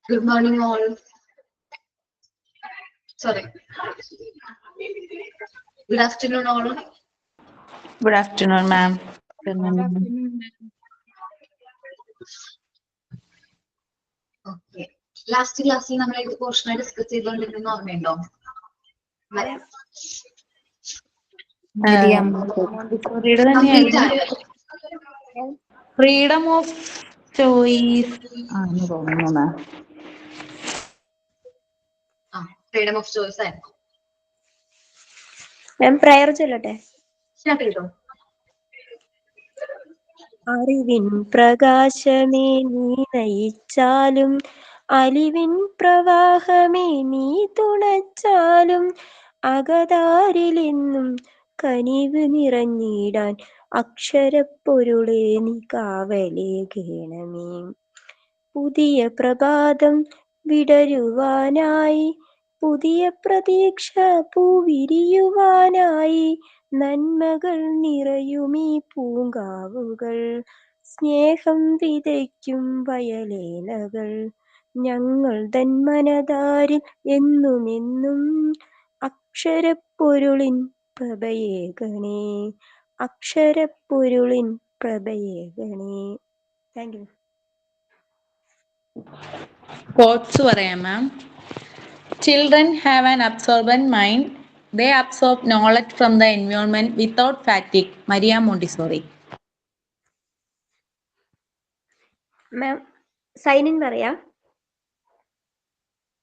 Good morning, all. Sorry. Good afternoon, all. Good afternoon, ma'am. Okay. Last class നമ്മൾ ഇത് portion discuss ചെയ്തുകൊണ്ടിരുന്ന ഓർമ്മയുണ്ടോ? Freedom of choice ആണെന്ന് തോന്നുന്നു മാം. ഫ്രീഡം ഓഫ് ചോയ്സ് ആയിരുന്നു. ഞാൻ പ്രയർ ചൊല്ലട്ടെ. സ്റ്റാർട്ട് ചെയ്തോ. അറിവിൻ പ്രകാശമേ നീ നയിച്ചാലും അലിവിൻ പ്രവാഹമേ നീ തുണച്ചാലും അകതാരിലെന്നും കനിവ് നിറഞ്ഞിടാൻ അക്ഷരപ്പൊരുളേ നീ കാവലേകേണമേ. പുതിയ പ്രഭാതം വിടരുവാനായി പുതിയ പ്രതീക്ഷ പൂവിരിയുവാനായി നന്മകൾ നിറയുമീ പൂങ്കാവുകൾ സ്നേഹം വിതയ്ക്കും വയലേലകൾ ഞങ്ങൾ തൻ മനതാരിൽ എന്നുമെന്നും അക്ഷരപ്പൊരുളിൻ പ്രഭയേകണേ അക്ഷരപ്പൊരുളിൻ പ്രഭയേകണേ. Thank you. കോട്സ് പറയാം ma'am. Children have an absorbent mind. They absorb knowledge from the environment without fatigue. Maria Montessori. Ma'am sign in പറയാം.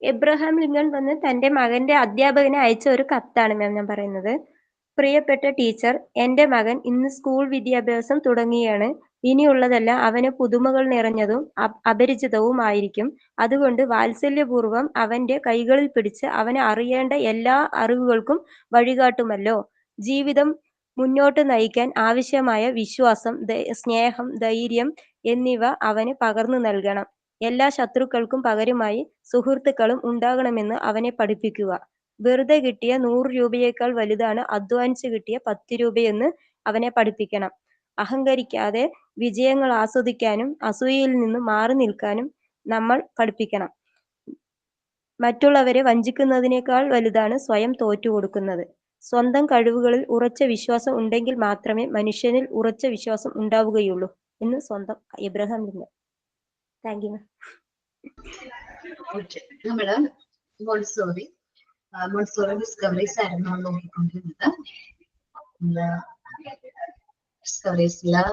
എബ്രഹാം ലിങ്കൺ വന്ന് തൻ്റെ മകന്റെ അധ്യാപകന് അയച്ച ഒരു കത്താണ് മാം ഞാൻ പറയുന്നത്. പ്രിയപ്പെട്ട ടീച്ചർ, എൻ്റെ മകൻ ഇന്ന് സ്കൂൾ വിദ്യാഭ്യാസം തുടങ്ങിയാണ്. ഇനിയുള്ളതെല്ലാം അവന് പുതുമകൾ നിറഞ്ഞതും അപരിചിതവുമായിരിക്കും. അതുകൊണ്ട് വാത്സല്യപൂർവ്വം അവന്റെ കൈകളിൽ പിടിച്ച് അവന് അറിയേണ്ട എല്ലാ അറിവുകൾക്കും വഴികാട്ടുമല്ലോ. ജീവിതം മുന്നോട്ട് നയിക്കാൻ ആവശ്യമായ വിശ്വാസം, സ്നേഹം, ധൈര്യം എന്നിവ അവന് പകർന്നു നൽകണം. എല്ലാ ശത്രുക്കൾക്കും പകരമായി സുഹൃത്തുക്കളും ഉണ്ടാകണമെന്ന് അവനെ പഠിപ്പിക്കുക. വെറുതെ കിട്ടിയ 100 രൂപയേക്കാൾ വലുതാണ് അധ്വാനിച്ച് കിട്ടിയ 10 രൂപയെന്ന് അവനെ പഠിപ്പിക്കണം. അഹങ്കരിക്കാതെ വിജയങ്ങൾ ആസ്വദിക്കാനും അസൂയയിൽ നിന്ന് മാറി നിൽക്കാനും നമ്മൾ പഠിപ്പിക്കണം. മറ്റുള്ളവരെ വഞ്ചിക്കുന്നതിനേക്കാൾ വലുതാണ് സ്വയം തോറ്റുകൊടുക്കുന്നത്. സ്വന്തം കഴിവുകളിൽ ഉറച്ച വിശ്വാസം ഉണ്ടെങ്കിൽ മാത്രമേ മനുഷ്യനിൽ ഉറച്ച വിശ്വാസം ഉണ്ടാവുകയുള്ളൂ എന്ന് സ്വന്തം എബ്രഹാം ലിങ്കൺ. Thank you. നമ്മള് മോണ്ടിസോറി ഡിസ്കവറീസ് ആയിരുന്നു നോക്കിക്കൊണ്ടിരുന്നത്. ഡിസ്കവറീസില്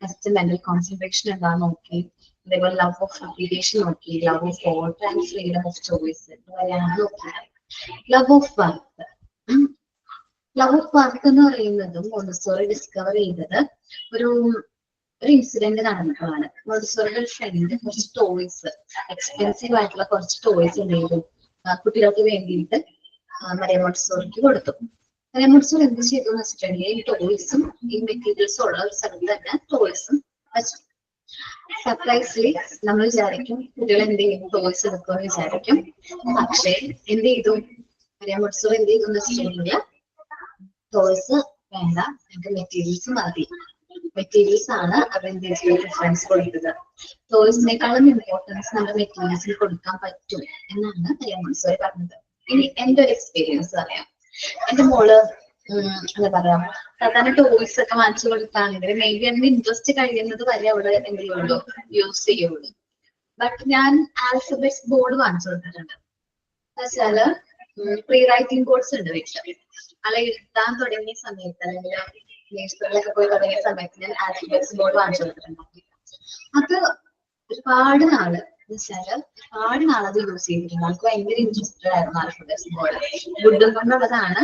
ഫസ്റ്റ് മെന്റൽ കോൺസെൻട്രേഷൻ എന്താന്ന് നോക്കി, അതേപോലെ ലവ് ഓഫ് അപ്ലിക്കേഷൻ നോക്കി, love of order and freedom of choice നോക്കി. ലവ് ഓഫ് വർക്ക് എന്ന് പറയുന്നതും മോണ്ടിസോറി ഡിസ്കവർ ചെയ്തത് ഒരു ഇൻസിഡന്റ് നടന്നിട്ടുള്ളതാണ്. മോണ്ടിസോറിയുടെ ഫ്രണ്ട് കുറച്ച് ടോയ്സ്, എക്സ്പെൻസീവ് ആയിട്ടുള്ള കുറച്ച് ടോയ്സ് എന്ത് ചെയ്തു, കുട്ടികൾക്ക് വേണ്ടിയിട്ട് മരിയ മോണ്ടിസോറിക്ക് കൊടുത്തു. മരിയ മോണ്ടിസോറി എന്ത് ചെയ്തു എന്ന് വെച്ചിട്ടുണ്ടെങ്കിൽ ഈ ടോയ്സും ഈ മെറ്റീരിയൽസും ഉള്ള ഒരു സ്ഥലത്ത് തന്നെ ടോയ്സും വെച്ചു. സർപ്രൈസ്ലി നമ്മൾ വിചാരിക്കും കുട്ടികൾ എന്ത് ചെയ്യും, ടോയ്സ് എടുക്കുമെന്ന് വിചാരിക്കും. പക്ഷേ എന്ത് ചെയ്തു, മരിയ മോണ്ടിസോറി എന്ത് ചെയ്തു എന്ന് വെച്ചിട്ടുണ്ടെങ്കിൽ ടോയ്സ് വേണ്ട, എനിക്ക് മെറ്റീരിയൽസ് മതി. മെറ്റീരിയൽസ് ആണ് അവരുടെ പ്രിഫറൻസ് കൊടുത്തത്. ടോയ്സിനേക്കാളും ഇമ്പോർട്ടൻസ് നമ്മുടെ മെറ്റീരിയൽസിന് കൊടുക്കാൻ പറ്റും എന്നാണ് മരിയ മോണ്ടിസോറി പറഞ്ഞത്. ഇനി എന്റെ ഒരു എക്സ്പീരിയൻസ് പറയാം. എന്റെ മോള് എന്താ പറയാ, സാധാരണ ടോയ്സ് ഒക്കെ വാങ്ങിച്ചു കൊടുത്താണെങ്കിൽ മേ ബി അതിന് ഇൻട്രസ്റ്റ് കഴിയുന്നത് വരെ അവള് എന്ത് ചെയ്യുള്ളൂ, യൂസ് ചെയ്യുള്ളൂ. ബട്ട് ഞാൻ ആൽഫബറ്റ്സ് ബോർഡ് വാങ്ങിച്ചു കൊടുത്തിട്ടുണ്ട്. എന്നുവെച്ചാല് പ്രീ റൈറ്റിംഗ് കോഴ്സ് ഉണ്ട് വീട്ടില്. അല്ല എഴുതാൻ തുടങ്ങിയ സമയത്ത് അല്ലെങ്കിൽ നേഴ്സറിലൊക്കെ പോയി തുടങ്ങിയ സമയത്ത് ഞാൻ ആൽഫബറ്റ്സ് ബോർഡ് വാങ്ങിച്ചു കൊടുത്തിട്ടുണ്ടാക്കി. അത് ഒരുപാട് നാള് അത് യൂസ് ചെയ്തിട്ടുണ്ട്. ആൾക്ക് ഭയങ്കര ഇൻട്രസ്റ്റഡ് ആയിരുന്നു ആൽഫബറ്റ്സ് ബോർഡ്. വുഡും കൊണ്ടുള്ളതാണ്,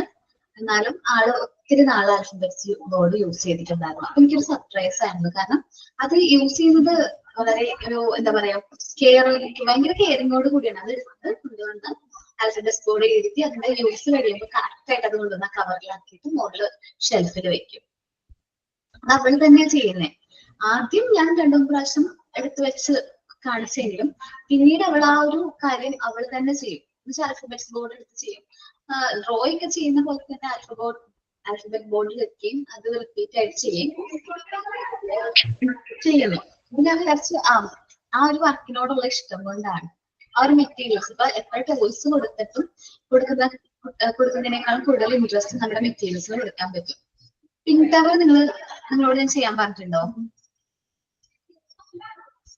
എന്നാലും ആള് ഒത്തിരി നാള് ആൽഫബറ്റ്സ് ബോർഡ് യൂസ് ചെയ്തിട്ടുണ്ടായിരുന്നു. അപ്പൊ എനിക്കൊരു സർപ്രൈസ് ആയിരുന്നു. കാരണം അത് യൂസ് ചെയ്യുന്നത് വളരെ ഒരു എന്താ പറയാ, ഭയങ്കര കെയറിങ്ങോട് കൂടിയാണ് അത് എടുത്തത്. കൊണ്ടുവന്ന് ആൽഫബറ്റ്സ് ബോർഡ് എഴുതി അതിന്റെ യൂസ് കഴിയുമ്പോൾ കറക്റ്റ് ആയിട്ട് അത് കൊണ്ടുവന്ന കവറിലാക്കിയിട്ട് മോളില് ഷെൽഫിൽ വെക്കും. അവൾ തന്നെ ചെയ്യുന്നേ. ആദ്യം ഞാൻ 2-3 പ്രാവശ്യം എടുത്തു വെച്ച് കാണിച്ചെങ്കിലും പിന്നീട് അവൾ ആ ഒരു കാര്യം അവൾ തന്നെ ചെയ്യും. എന്നുവെച്ചാൽ ആൽഫബറ്റ്സ് ബോർഡ് എടുത്ത് ചെയ്യും. ഡ്രോയിങ് ഒക്കെ ചെയ്യുന്ന പോലെ തന്നെ ആൽഫബറ്റ് ബോർഡിൽ വെക്കുകയും അത് റിപ്പീറ്റ് ആയിട്ട് ചെയ്യുന്നു. ഞാൻ വിചാരിച്ചു ആ ഒരു വർക്കിനോടുള്ള ഇഷ്ടം കൊണ്ടാണ്. ആ ഒരു മെറ്റീരിയൽസ് ഇപ്പൊ എത്ര ടോയ്സ് കൊടുത്തിട്ടും കൊടുക്കുന്നതിനേക്കാളും കൂടുതൽ ഇൻട്രസ്റ്റ് നമ്മുടെ മെറ്റീരിയൽസിന് കൊടുക്കാൻ പറ്റും. പിങ്ക് ടവർ നിങ്ങളോട് ഞാൻ ചെയ്യാൻ പറഞ്ഞിട്ടുണ്ടോ?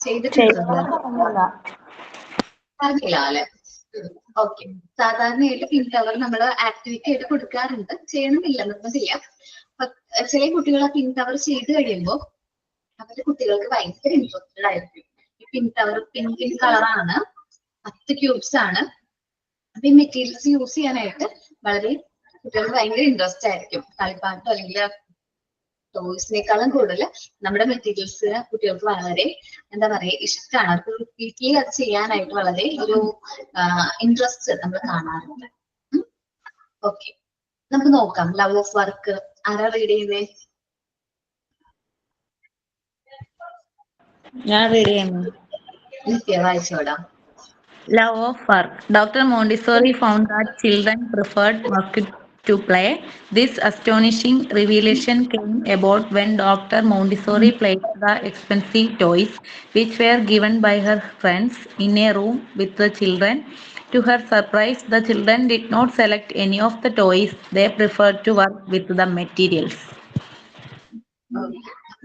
ചെയ്തിട്ടുണ്ടോ? പറഞ്ഞില്ല അല്ലെ? ഓക്കെ. സാധാരണയായിട്ട് പിങ്ക് ടവർ നമ്മൾ ആക്ടിവിറ്റി ആയിട്ട് കൊടുക്കാറുണ്ട്, ചെയ്യണമെന്നില്ല, നിർബന്ധമില്ല. ചില കുട്ടികൾ ആ പിങ്ക് ടവർ ചെയ്ത് കഴിയുമ്പോൾ അവരുടെ കുട്ടികൾക്ക് ഭയങ്കര ഇൻട്രസ്റ്റഡ് ആയിരിക്കും. ഈ പിങ്ക് ടവർ പിങ്ക് കളറാണ്, 10 ക്യൂബ്സ് ആണ്. അപ്പൊ ഈ മെറ്റീരിയൽസ് യൂസ് ചെയ്യാനായിട്ട് വളരെ കുട്ടികൾക്ക് ഭയങ്കര ഇൻട്രസ്റ്റ് ആയിരിക്കും. കളിപ്പാട്ടോ അല്ലെങ്കിൽ ടോയ്സിനേക്കാളും കൂടുതൽ നമ്മുടെ മെറ്റീരിയൽസിന് കുട്ടികൾക്ക് വളരെ എന്താ പറയാ ഇഷ്ടമാണ്. അവർക്ക് റിപ്പീറ്റ്ലി അത് ചെയ്യാനായിട്ട് വളരെ ഒരു ഇൻട്രസ്റ്റ് നമ്മൾ കാണാറുണ്ട്. ഓക്കെ, നമുക്ക് നോക്കാം. ലവ് ഓഫ് വർക്ക് ആരാ റീഡ് ചെയ്യുന്നേ? ഞാൻ റീഡ് ചെയ്യുന്നു. നിത്യ വായിച്ചോടാം. Love of work. Dr. Montessori found that children preferred work to play. This astonishing revelation came about when Dr. Montessori placed the expensive toys, which were given by her friends, in a room with the children. To her surprise, the children did not select any of the toys. They preferred to work with the materials.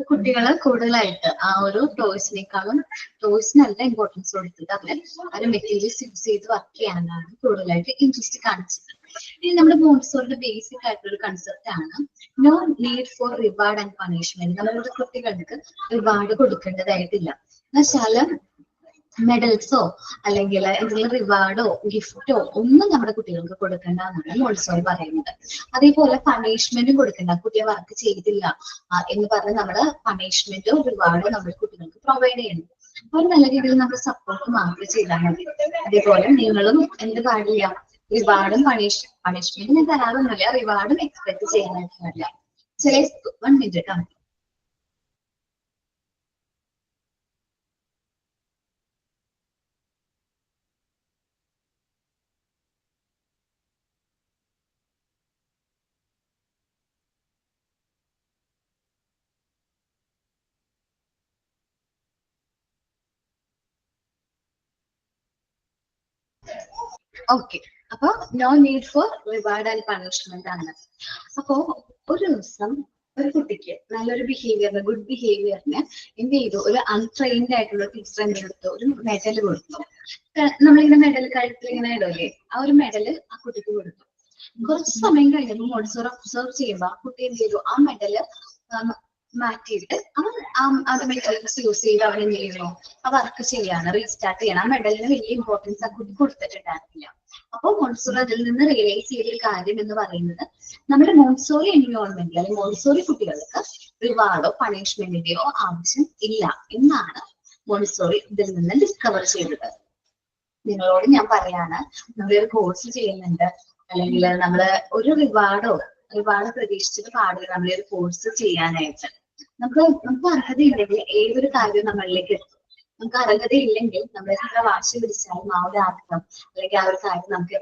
കുട്ടികള് കൂടുതലായിട്ട് ആ ഒരു ടോയ്സിനേക്കാളും ടോയ്സിനല്ല importance കൊടുത്തത്, അവര് ആ ഒരു materials use ചെയ്ത് work ചെയ്യാനാണ് കൂടുതലായിട്ട് ഇൻട്രസ്റ്റ് കാണിച്ചത്. ഇനി നമ്മുടെ മോണ്ടിസോറിന്റെ ബേസിക് ആയിട്ടുള്ള ഒരു കൺസെപ്റ്റ് ആണ് no need for reward and punishment. നമ്മളുടെ കുട്ടികൾക്ക് റിവാർഡ് കൊടുക്കേണ്ടതായിട്ടില്ല. എന്നുവെച്ചാല് മെഡൽസോ അല്ലെങ്കിൽ എന്തെങ്കിലും റിവാർഡോ ഗിഫ്റ്റോ ഒന്നും നമ്മുടെ കുട്ടികൾക്ക് കൊടുക്കേണ്ട എന്നാണ് മോണ്ടിസോറി പറയുന്നത്. അതേപോലെ പണിഷ്മെന്റും കൊടുക്കേണ്ട. കുട്ടിയെ വർക്ക് ചെയ്തില്ല എന്ന് പറഞ്ഞ് നമ്മള് പണിഷ്മെന്റോ റിവാർഡോ നമ്മുടെ കുട്ടികൾക്ക് പ്രൊവൈഡ് ചെയ്യണം. അവർ നല്ല രീതിയിൽ നമ്മൾ സപ്പോർട്ട് മാത്രം ചെയ്താൽ മതി. അതേപോലെ നിങ്ങളും എന്ത് പാടില്ല, റിവാർഡും പണിഷ്മെന്റും ഞാൻ തരാറൊന്നുമില്ല, റിവാർഡും എക്സ്പെക്ട് ചെയ്യാനായിട്ട് പാടില്ല. ചില 1 മിനിറ്റ് കേട്ടോ. ഓക്കെ, അപ്പൊ no need for reward and punishment ആണ്. അപ്പോ ഒരു ദിവസം ഒരു കുട്ടിക്ക് നല്ലൊരു ബിഹേവിയറിന് ഗുഡ് ബിഹേവിയറിന് എന്ത് ചെയ്തു, ഒരു അൺട്രെയിൻഡ് ആയിട്ടുള്ള ടീച്ചർ എന്റെ അടുത്ത് ഒരു മെഡൽ കൊടുത്തു. നമ്മളിങ്ങനെ മെഡൽ കഴുത്തിൽ ഇങ്ങനെ ഇടല്ലേ, ആ ഒരു മെഡല് ആ കുട്ടിക്ക് കൊടുത്തു. കുറച്ച് സമയം കഴിഞ്ഞപ്പോൾ മോണ്ടിസോറി ഒബ്സർവ് ചെയ്യുമ്പോൾ ആ കുട്ടി എന്ത് ചെയ്തു, ആ മെഡല് മാറ്റിയിട്ട് അത് മെറ്റീരിയൽസ് യൂസ് ചെയ്ത് അവൻ എന്ത് ചെയ്യുന്നു, ആ വർക്ക് ചെയ്യാണ്, റീസ്റ്റാർട്ട് ചെയ്യണം. ആ മെഡലിന് വലിയ ഇമ്പോർട്ടൻസ് ആ കുട്ടി കൊടുത്തിട്ടുണ്ടായിരുന്നില്ല. അപ്പോൾ മോണ്ടിസോറി അതിൽ നിന്ന് റിയലൈസ് ചെയ്ത ഒരു കാര്യം എന്ന് പറയുന്നത് നമ്മുടെ മോണ്ടിസോറി എൻവയോൺമെന്റിൽ അല്ലെങ്കിൽ മോണ്ടിസോറി കുട്ടികൾക്ക് റിവാർഡോ പണിഷ്മെന്റിന്റെയോ ആവശ്യം ഇല്ല എന്നാണ് മോണ്ടിസോറി ഇതിൽ നിന്ന് ഡിസ്കവർ ചെയ്തത്. നിങ്ങളോട് ഞാൻ പറയാണ്, നമ്മളൊരു കോഴ്സ് ചെയ്യുന്നുണ്ട് അല്ലെങ്കിൽ നമ്മള് ഒരു റിവാർഡ് പ്രതീക്ഷിച്ചിട്ട് പാടില്ല നമ്മളൊരു കോഴ്സ് ചെയ്യാനായിട്ട്. നമുക്ക് അർഹതയില്ലെങ്കിൽ ഏതൊരു കാര്യവും നമ്മളിലേക്ക് എത്തും. നമുക്ക് അർഹതയില്ലെങ്കിൽ നമ്മൾ എത്ര വാശി പിടിച്ചാലും ആ ഒരു ആഗ്രഹം അല്ലെങ്കിൽ ആ ഒരു കാര്യം നമുക്ക്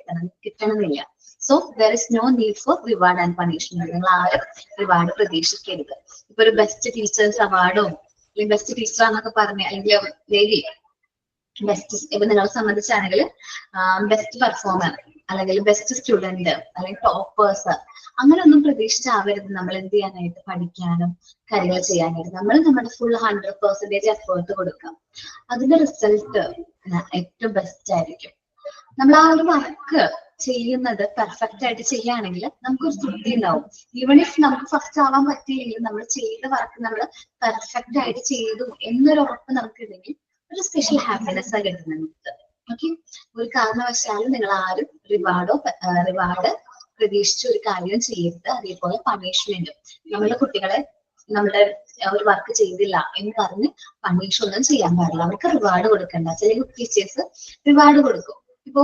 കിട്ടണമെന്നില്ല. So there is no need for reward and punishment. നിങ്ങൾ ആരും റിവാർഡ് പ്രതീക്ഷിക്കരുത്. ഇപ്പൊ ഒരു ബെസ്റ്റ് ടീച്ചേഴ്സ് അവാർഡോ അല്ലെങ്കിൽ ബെസ്റ്റ് ടീച്ചർ എന്നൊക്കെ പറഞ്ഞ അല്ലെങ്കിൽ ബെസ്റ്റ്, ഇപ്പൊ നിങ്ങളെ സംബന്ധിച്ചാണെങ്കിൽ ബെസ്റ്റ് പെർഫോമർ അല്ലെങ്കിൽ ബെസ്റ്റ് സ്റ്റുഡന്റ് അല്ലെങ്കിൽ ടോപ്പേഴ്സ് അങ്ങനെയൊന്നും പ്രതീക്ഷിച്ചാവരുത് നമ്മൾ എന്ത് ചെയ്യാനായിട്ട്, പഠിക്കാനും കാര്യങ്ങൾ ചെയ്യാനായിട്ട്. നമ്മൾ നമ്മുടെ ഫുൾ 100% എഫേർട്ട് കൊടുക്കാം. അതിന്റെ റിസൾട്ട് ഏറ്റവും ബെസ്റ്റ് ആയിരിക്കും. നമ്മൾ ആ ഒരു വർക്ക് ചെയ്യുന്നത് പെർഫെക്റ്റ് ആയിട്ട് ചെയ്യുകയാണെങ്കിൽ നമുക്കൊരു തൃപ്തി ഉണ്ടാവും. ഈവൺ ഇഫ് നമുക്ക് ഫസ്റ്റ് ആവാൻ പറ്റിയില്ലെങ്കിൽ നമ്മൾ ചെയ്ത വർക്ക് നമ്മൾ പെർഫെക്റ്റ് ആയിട്ട് ചെയ്തു എന്നൊരു ഉറപ്പ് നമുക്കുണ്ടെങ്കിൽ ഒരു സ്പെഷ്യൽ ഹാപ്പിനെസ് ആ കിട്ടുന്നുണ്ട്. ഓക്കെ, ഒരു കാരണവശാലും നിങ്ങൾ ആരും റിവാർഡ് പ്രതീക്ഷിച്ച ഒരു കാര്യം ചെയ്യരുത്. അതേപോലെ പണിഷ്മെന്റും നമ്മുടെ കുട്ടികളെ നമ്മുടെ ഒരു വർക്ക് ചെയ്തില്ല എന്ന് പറഞ്ഞ് പണിഷ് ഒന്നും ചെയ്യാൻ പാടില്ല. അവർക്ക് റിവാർഡ് കൊടുക്കണ്ട. ചില ടീച്ചേഴ്സ് റിവാർഡ് കൊടുക്കും. ഇപ്പൊ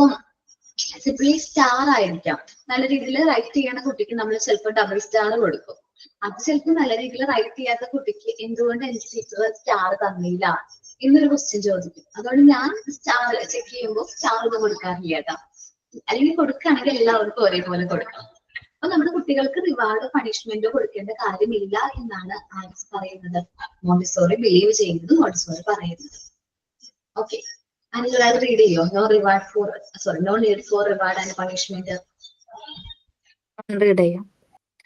സിംപ്ലി സ്റ്റാർ ആയിരിക്കാം, നല്ല രീതിയിൽ റൈറ്റ് ചെയ്യണ കുട്ടിക്ക് നമ്മൾ ചിലപ്പോൾ ഡബിൾ സ്റ്റാർ കൊടുക്കും. അത് ചിലപ്പോൾ നല്ല രീതിയിൽ റൈറ്റ് ചെയ്യാത്ത കുട്ടിക്ക് എന്തുകൊണ്ട് എനിക്ക് ടീച്ചർ സ്റ്റാർ തന്നില്ല എന്നൊരു ക്വസ്റ്റ്യൻ ചോദിക്കും. അതുകൊണ്ട് ഞാൻ സ്റ്റാർ ചെക്ക് ചെയ്യുമ്പോൾ സ്റ്റാർ ഒന്നും കൊടുക്കാറില്ല കേട്ടോ. അല്ലെങ്കിൽ കൊടുക്കുകയാണെങ്കിൽ എല്ലാവർക്കും ഒരേപോലെ കൊടുക്കണം. അപ്പൊ നമ്മുടെ കുട്ടികൾക്ക് റിവാർഡോ പണിഷ്മെന്റോ കൊടുക്കേണ്ട കാര്യമില്ല എന്നാണ് ആരിസ് പറയുന്നത്. മോണ്ടിസോറി ബിലീവ് ചെയ്യുന്നത്, മോണ്ടിസോറി പറയുന്നത്. Okay. And you will read it. No reward for, sorry, no need for reward and punishment. Read it.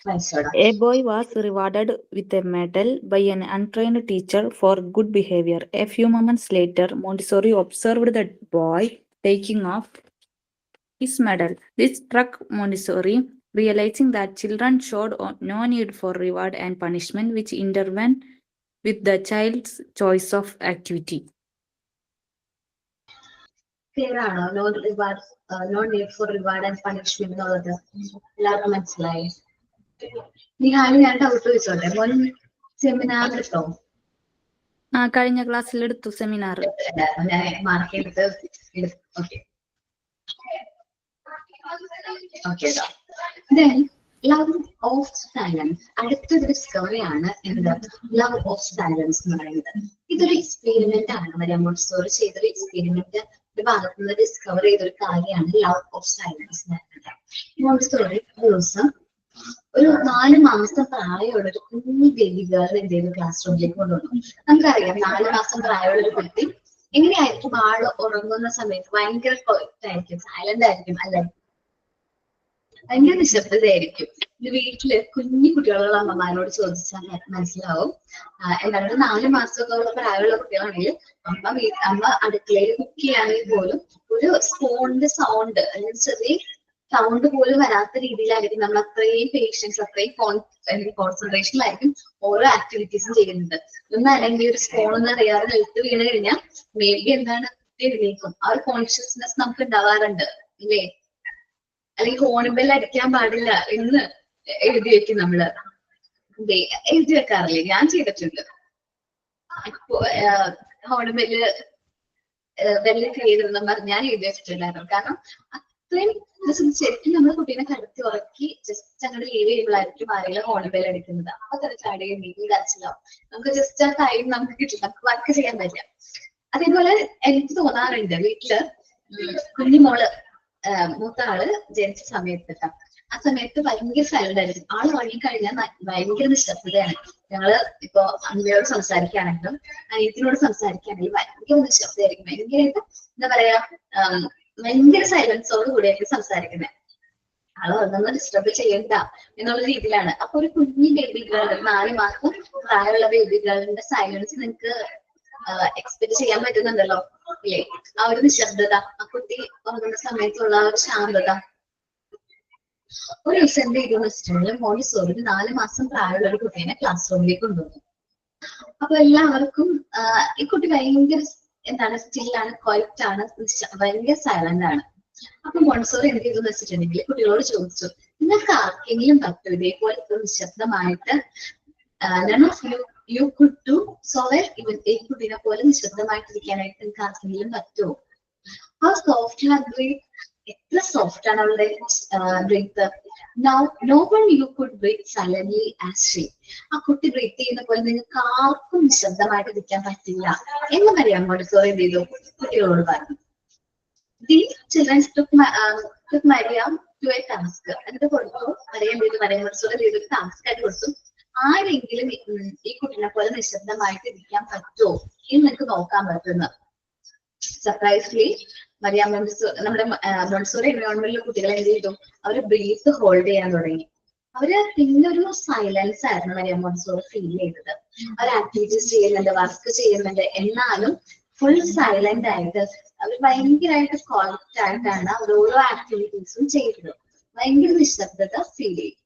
Nice, sir. A boy was rewarded with a medal by an untrained teacher for good behavior. A few moments later, Montessori observed the boy taking off his medal. This struck Montessori, realizing that children showed no need for reward and punishment, which intervened with the child's choice of activity. Clear ആണോ? No reward, no need for reward and punishment എന്നുള്ളത് എല്ലാവർക്കും മനസ്സിലായി? നിഹാല് ഞാൻ doubt ചോദിച്ചോട്ടെ, മോൻ seminar എടുത്തോ? കഴിഞ്ഞ ക്ലാസ്സിൽ എടുത്തു സെമിനാർ. ഞാൻ മാർക്ക് ചെയ്തിട്ട് okay okay. Then love of silence. അടുത്തൊരു ഡിസ്കവറി ആണ് എന്താ ലവ് ഓഫ് സൈലൻസ് എന്ന് പറയുന്നത്. ഇതൊരു എക്സ്പെരിമെന്റ് ആണ്. മരിയ മോണ്ടിസോറി ചെയ്തൊരു എക്സ്പെരിമെന്റ് ഭാഗത്ത് നിന്ന് ഡിസ്കവർ ചെയ്തൊരു കാര്യമാണ് ലവ് ഓഫ് സൈലൻസ് എന്ന് പറയുന്നത്. മോണ്ടിസോറി ഒരു ദിവസം ഒരു 4 മാസം പ്രായമുള്ള ഒരു കുഞ്ഞു ബേബികൾ എന്ത് ചെയ്തു ക്ലാസ് റൂമിലേക്ക് കൊണ്ടുവന്നു. നമുക്കറിയാം 4 മാസം പ്രായമുള്ള ഒരു കുട്ടി എങ്ങനെയായിരിക്കും ആള് ഉറങ്ങുന്ന സമയത്ത് ഭയങ്കര ആയിരിക്കും, സൈലന്റ് ആയിരിക്കും അല്ലെ, ഭയങ്കര നിശബ്ദതയായിരിക്കും. വീട്ടില് കുഞ്ഞു കുട്ടികളുള്ള അമ്മമാരോട് ചോദിച്ചാൽ മനസ്സിലാവും. എന്താണ് 4 മാസമൊക്കെ ഉള്ള പ്രായമുള്ള കുട്ടികളാണെങ്കിൽ അമ്മ അടുക്കളയിൽ കുക്ക് ചെയ്യുകയാണെങ്കിൽ പോലും ഒരു സ്പൂണിന്റെ സൗണ്ട് അല്ലെങ്കിൽ ചെറിയ സൗണ്ട് പോലും വരാത്ത രീതിയിലായിരിക്കും നമ്മൾ അത്രയും പേഷ്യൻസ് അത്രയും കോൺസെൻട്രേഷനിലായിരിക്കും ഓരോ ആക്ടിവിറ്റീസും ചെയ്യുന്നത്. ഒന്നും അല്ലെങ്കിൽ ഒരു സ്പൂൺ ഒന്നും അറിയാതെ നിലത്ത് വീണ് കഴിഞ്ഞാൽ മേ ബി എന്താണ് എഴുതിയേക്കും. ആ ഒരു കോൺഷ്യസ്നെസ് നമുക്ക് ഉണ്ടാവാറുണ്ട് ഇല്ലേ? അല്ലെങ്കിൽ ഹോണിബെൽ അടിക്കാൻ പാടില്ല എന്ന് എഴുതി വെക്കും നമ്മള്, എഴുതി വെക്കാറില്ലേ? ഞാൻ ചെയ്തിട്ടുണ്ട്. ഹോണിബെല് ബെല്ല് ചെയ്തെന്ന് പറഞ്ഞ് ഞാൻ എഴുതി വെച്ചിട്ടുണ്ടായിരുന്നു. കാരണം അത്രയും ശരിക്കും നമ്മള് കുട്ടീനെ കടത്തി ഉറക്കി ജസ്റ്റ് അങ്ങനെ ലീവ് ചെയ്യുമ്പോഴായിരിക്കും ആരെങ്കിലും ഹോണിബെൽ അടിക്കുന്നത്. അപ്പൊ തന്നെ ചാടുകയും നീക്കും കരച്ചിലാവും. നമുക്ക് ജസ്റ്റ് ആ ടൈം നമുക്ക് കിട്ടില്ല, നമുക്ക് വർക്ക് ചെയ്യാൻ പറ്റില്ല. അതേപോലെ എനിക്ക് തോന്നാറുണ്ട് വീട്ടില് കുഞ്ഞുമോള് മൂത്ത ആള് ജനിച്ച സമയത്ത് ആ സമയത്ത് ഭയങ്കര സൈലന്റ് ആയിരിക്കും. ആള് ഉറങ്ങിക്കഴിഞ്ഞാൽ ഭയങ്കര നിശബ്ദതയാണ്. ഞങ്ങള് ഇപ്പൊ അമ്മയോട് സംസാരിക്കുകയാണെങ്കിലും അനിയത്തിനോട് സംസാരിക്കുകയാണെങ്കിലും ഭയങ്കര നിശബ്ദമായിരിക്കും. ഭയങ്കരമായിട്ട് എന്താ പറയാ ഭയങ്കര സൈലൻസോട് കൂടിയായിരിക്കും സംസാരിക്കുന്നത്. ആള് ഉറങ്ങുന്ന ഡിസ്റ്റർബ് ചെയ്യണ്ട എന്നുള്ള രീതിയിലാണ്. അപ്പൊ ഒരു കുഞ്ഞു ബേബി ഗേൾ 4 മാസം പ്രായമുള്ള ബേബി ഗേളിന്റെ സൈലൻസ് നിങ്ങൾക്ക് എക്സ്പെക്ട് ചെയ്യാൻ പറ്റുന്നുണ്ടല്ലോ ഇല്ലേ? ആ ഒരു നിശബ്ദത, ആ കുട്ടി ഉറങ്ങുന്ന സമയത്തുള്ള ആ ഒരു ശാന്തത. ഒരു ദിവസം എന്ത് ചെയ്തു വെച്ചിട്ടുണ്ടെങ്കിൽ മോണ്ടിസോറി 4 മാസം പ്രായമുള്ള ഒരു കുട്ടീനെ ക്ലാസ് റൂമിലേക്ക് കൊണ്ടുവന്നു. അപ്പൊ എല്ലാവർക്കും ഈ കുട്ടി ഭയങ്കര എന്താണ് സ്റ്റില്ലാണ്, ക്വൈറ്റ് ആണ്, ഭയങ്കര സൈലന്റ് ആണ്. അപ്പൊ മോണ്ടിസോറി എന്ത് ചെയ്തു വെച്ചിട്ടുണ്ടെങ്കിൽ കുട്ടികളോട് ചോദിച്ചു, നിങ്ങൾക്ക് ആർക്കെങ്കിലും പറ്റും ഇതേപോലെ നിശബ്ദമായിട്ട് you could do so that even ഈ കുട്ടീനെ പോലെ നിശബ്ദമായിട്ടിരിക്കാനായിട്ട് നിങ്ങൾക്ക് ആർക്കെങ്കിലും പറ്റുമോ? ആ സോഫ്റ്റ് ഹാർട്ട് ബ്രീത്ത്, എത്ര സോഫ്റ്റ് ആണ് അവളുടെ breath. No one you could breathe silently as she. ആ കുട്ടി ബ്രീത്ത് ചെയ്യുന്ന പോലെ നിങ്ങൾക്ക് ആർക്കും നിശബ്ദമായിട്ട് ഇരിക്കാൻ പറ്റില്ല എന്ന് പറയാൻ മോണ്ടിസോറി എന്ത് ചെയ്തു കുട്ടികളോട് പറഞ്ഞു. These children took Maria to a task. എന്നിട്ട് കൊടുത്തു മറിയം മോണ്ടിസോറി ചെയ്തൊരു ടാസ്ക് ആയിട്ട് കൊടുത്തു. ആരെങ്കിലും ഈ കുട്ടീനെ പോലെ നിശബ്ദമായിട്ട് ഇരിക്കാൻ പറ്റുമോ എന്ന് നിങ്ങൾക്ക് നോക്കാൻ പറ്റുന്ന. സർപ്രൈസ്ലി മരിയ മോണ്ടിസോറി നമ്മുടെ മോണ്ടിസോറി എൻവയോൺമെന്റിലെ കുട്ടികളെ എന്ത് ചെയ്തു? അവര് ബ്രീത്ത് ഹോൾഡ് ചെയ്യാൻ തുടങ്ങി. അവര് പിന്നെ ഒരു സൈലൻസ് ആയിരുന്നു മരിയ മോണ്ടിസോറി ഫീൽ ചെയ്തത്. അവർ ആക്ടിവിറ്റീസ് ചെയ്യുന്നുണ്ട്, വർക്ക് ചെയ്യുന്നുണ്ട്, എന്നാലും ഫുൾ സൈലന്റ് ആയിട്ട് അവർ ഭയങ്കരമായിട്ട് ക്വാളിറ്റി ആയിട്ടാണ് അവർ ഓരോ ആക്ടിവിറ്റീസും ചെയ്തത്. ഭയങ്കര നിശബ്ദത ഫീൽ ചെയ്തു.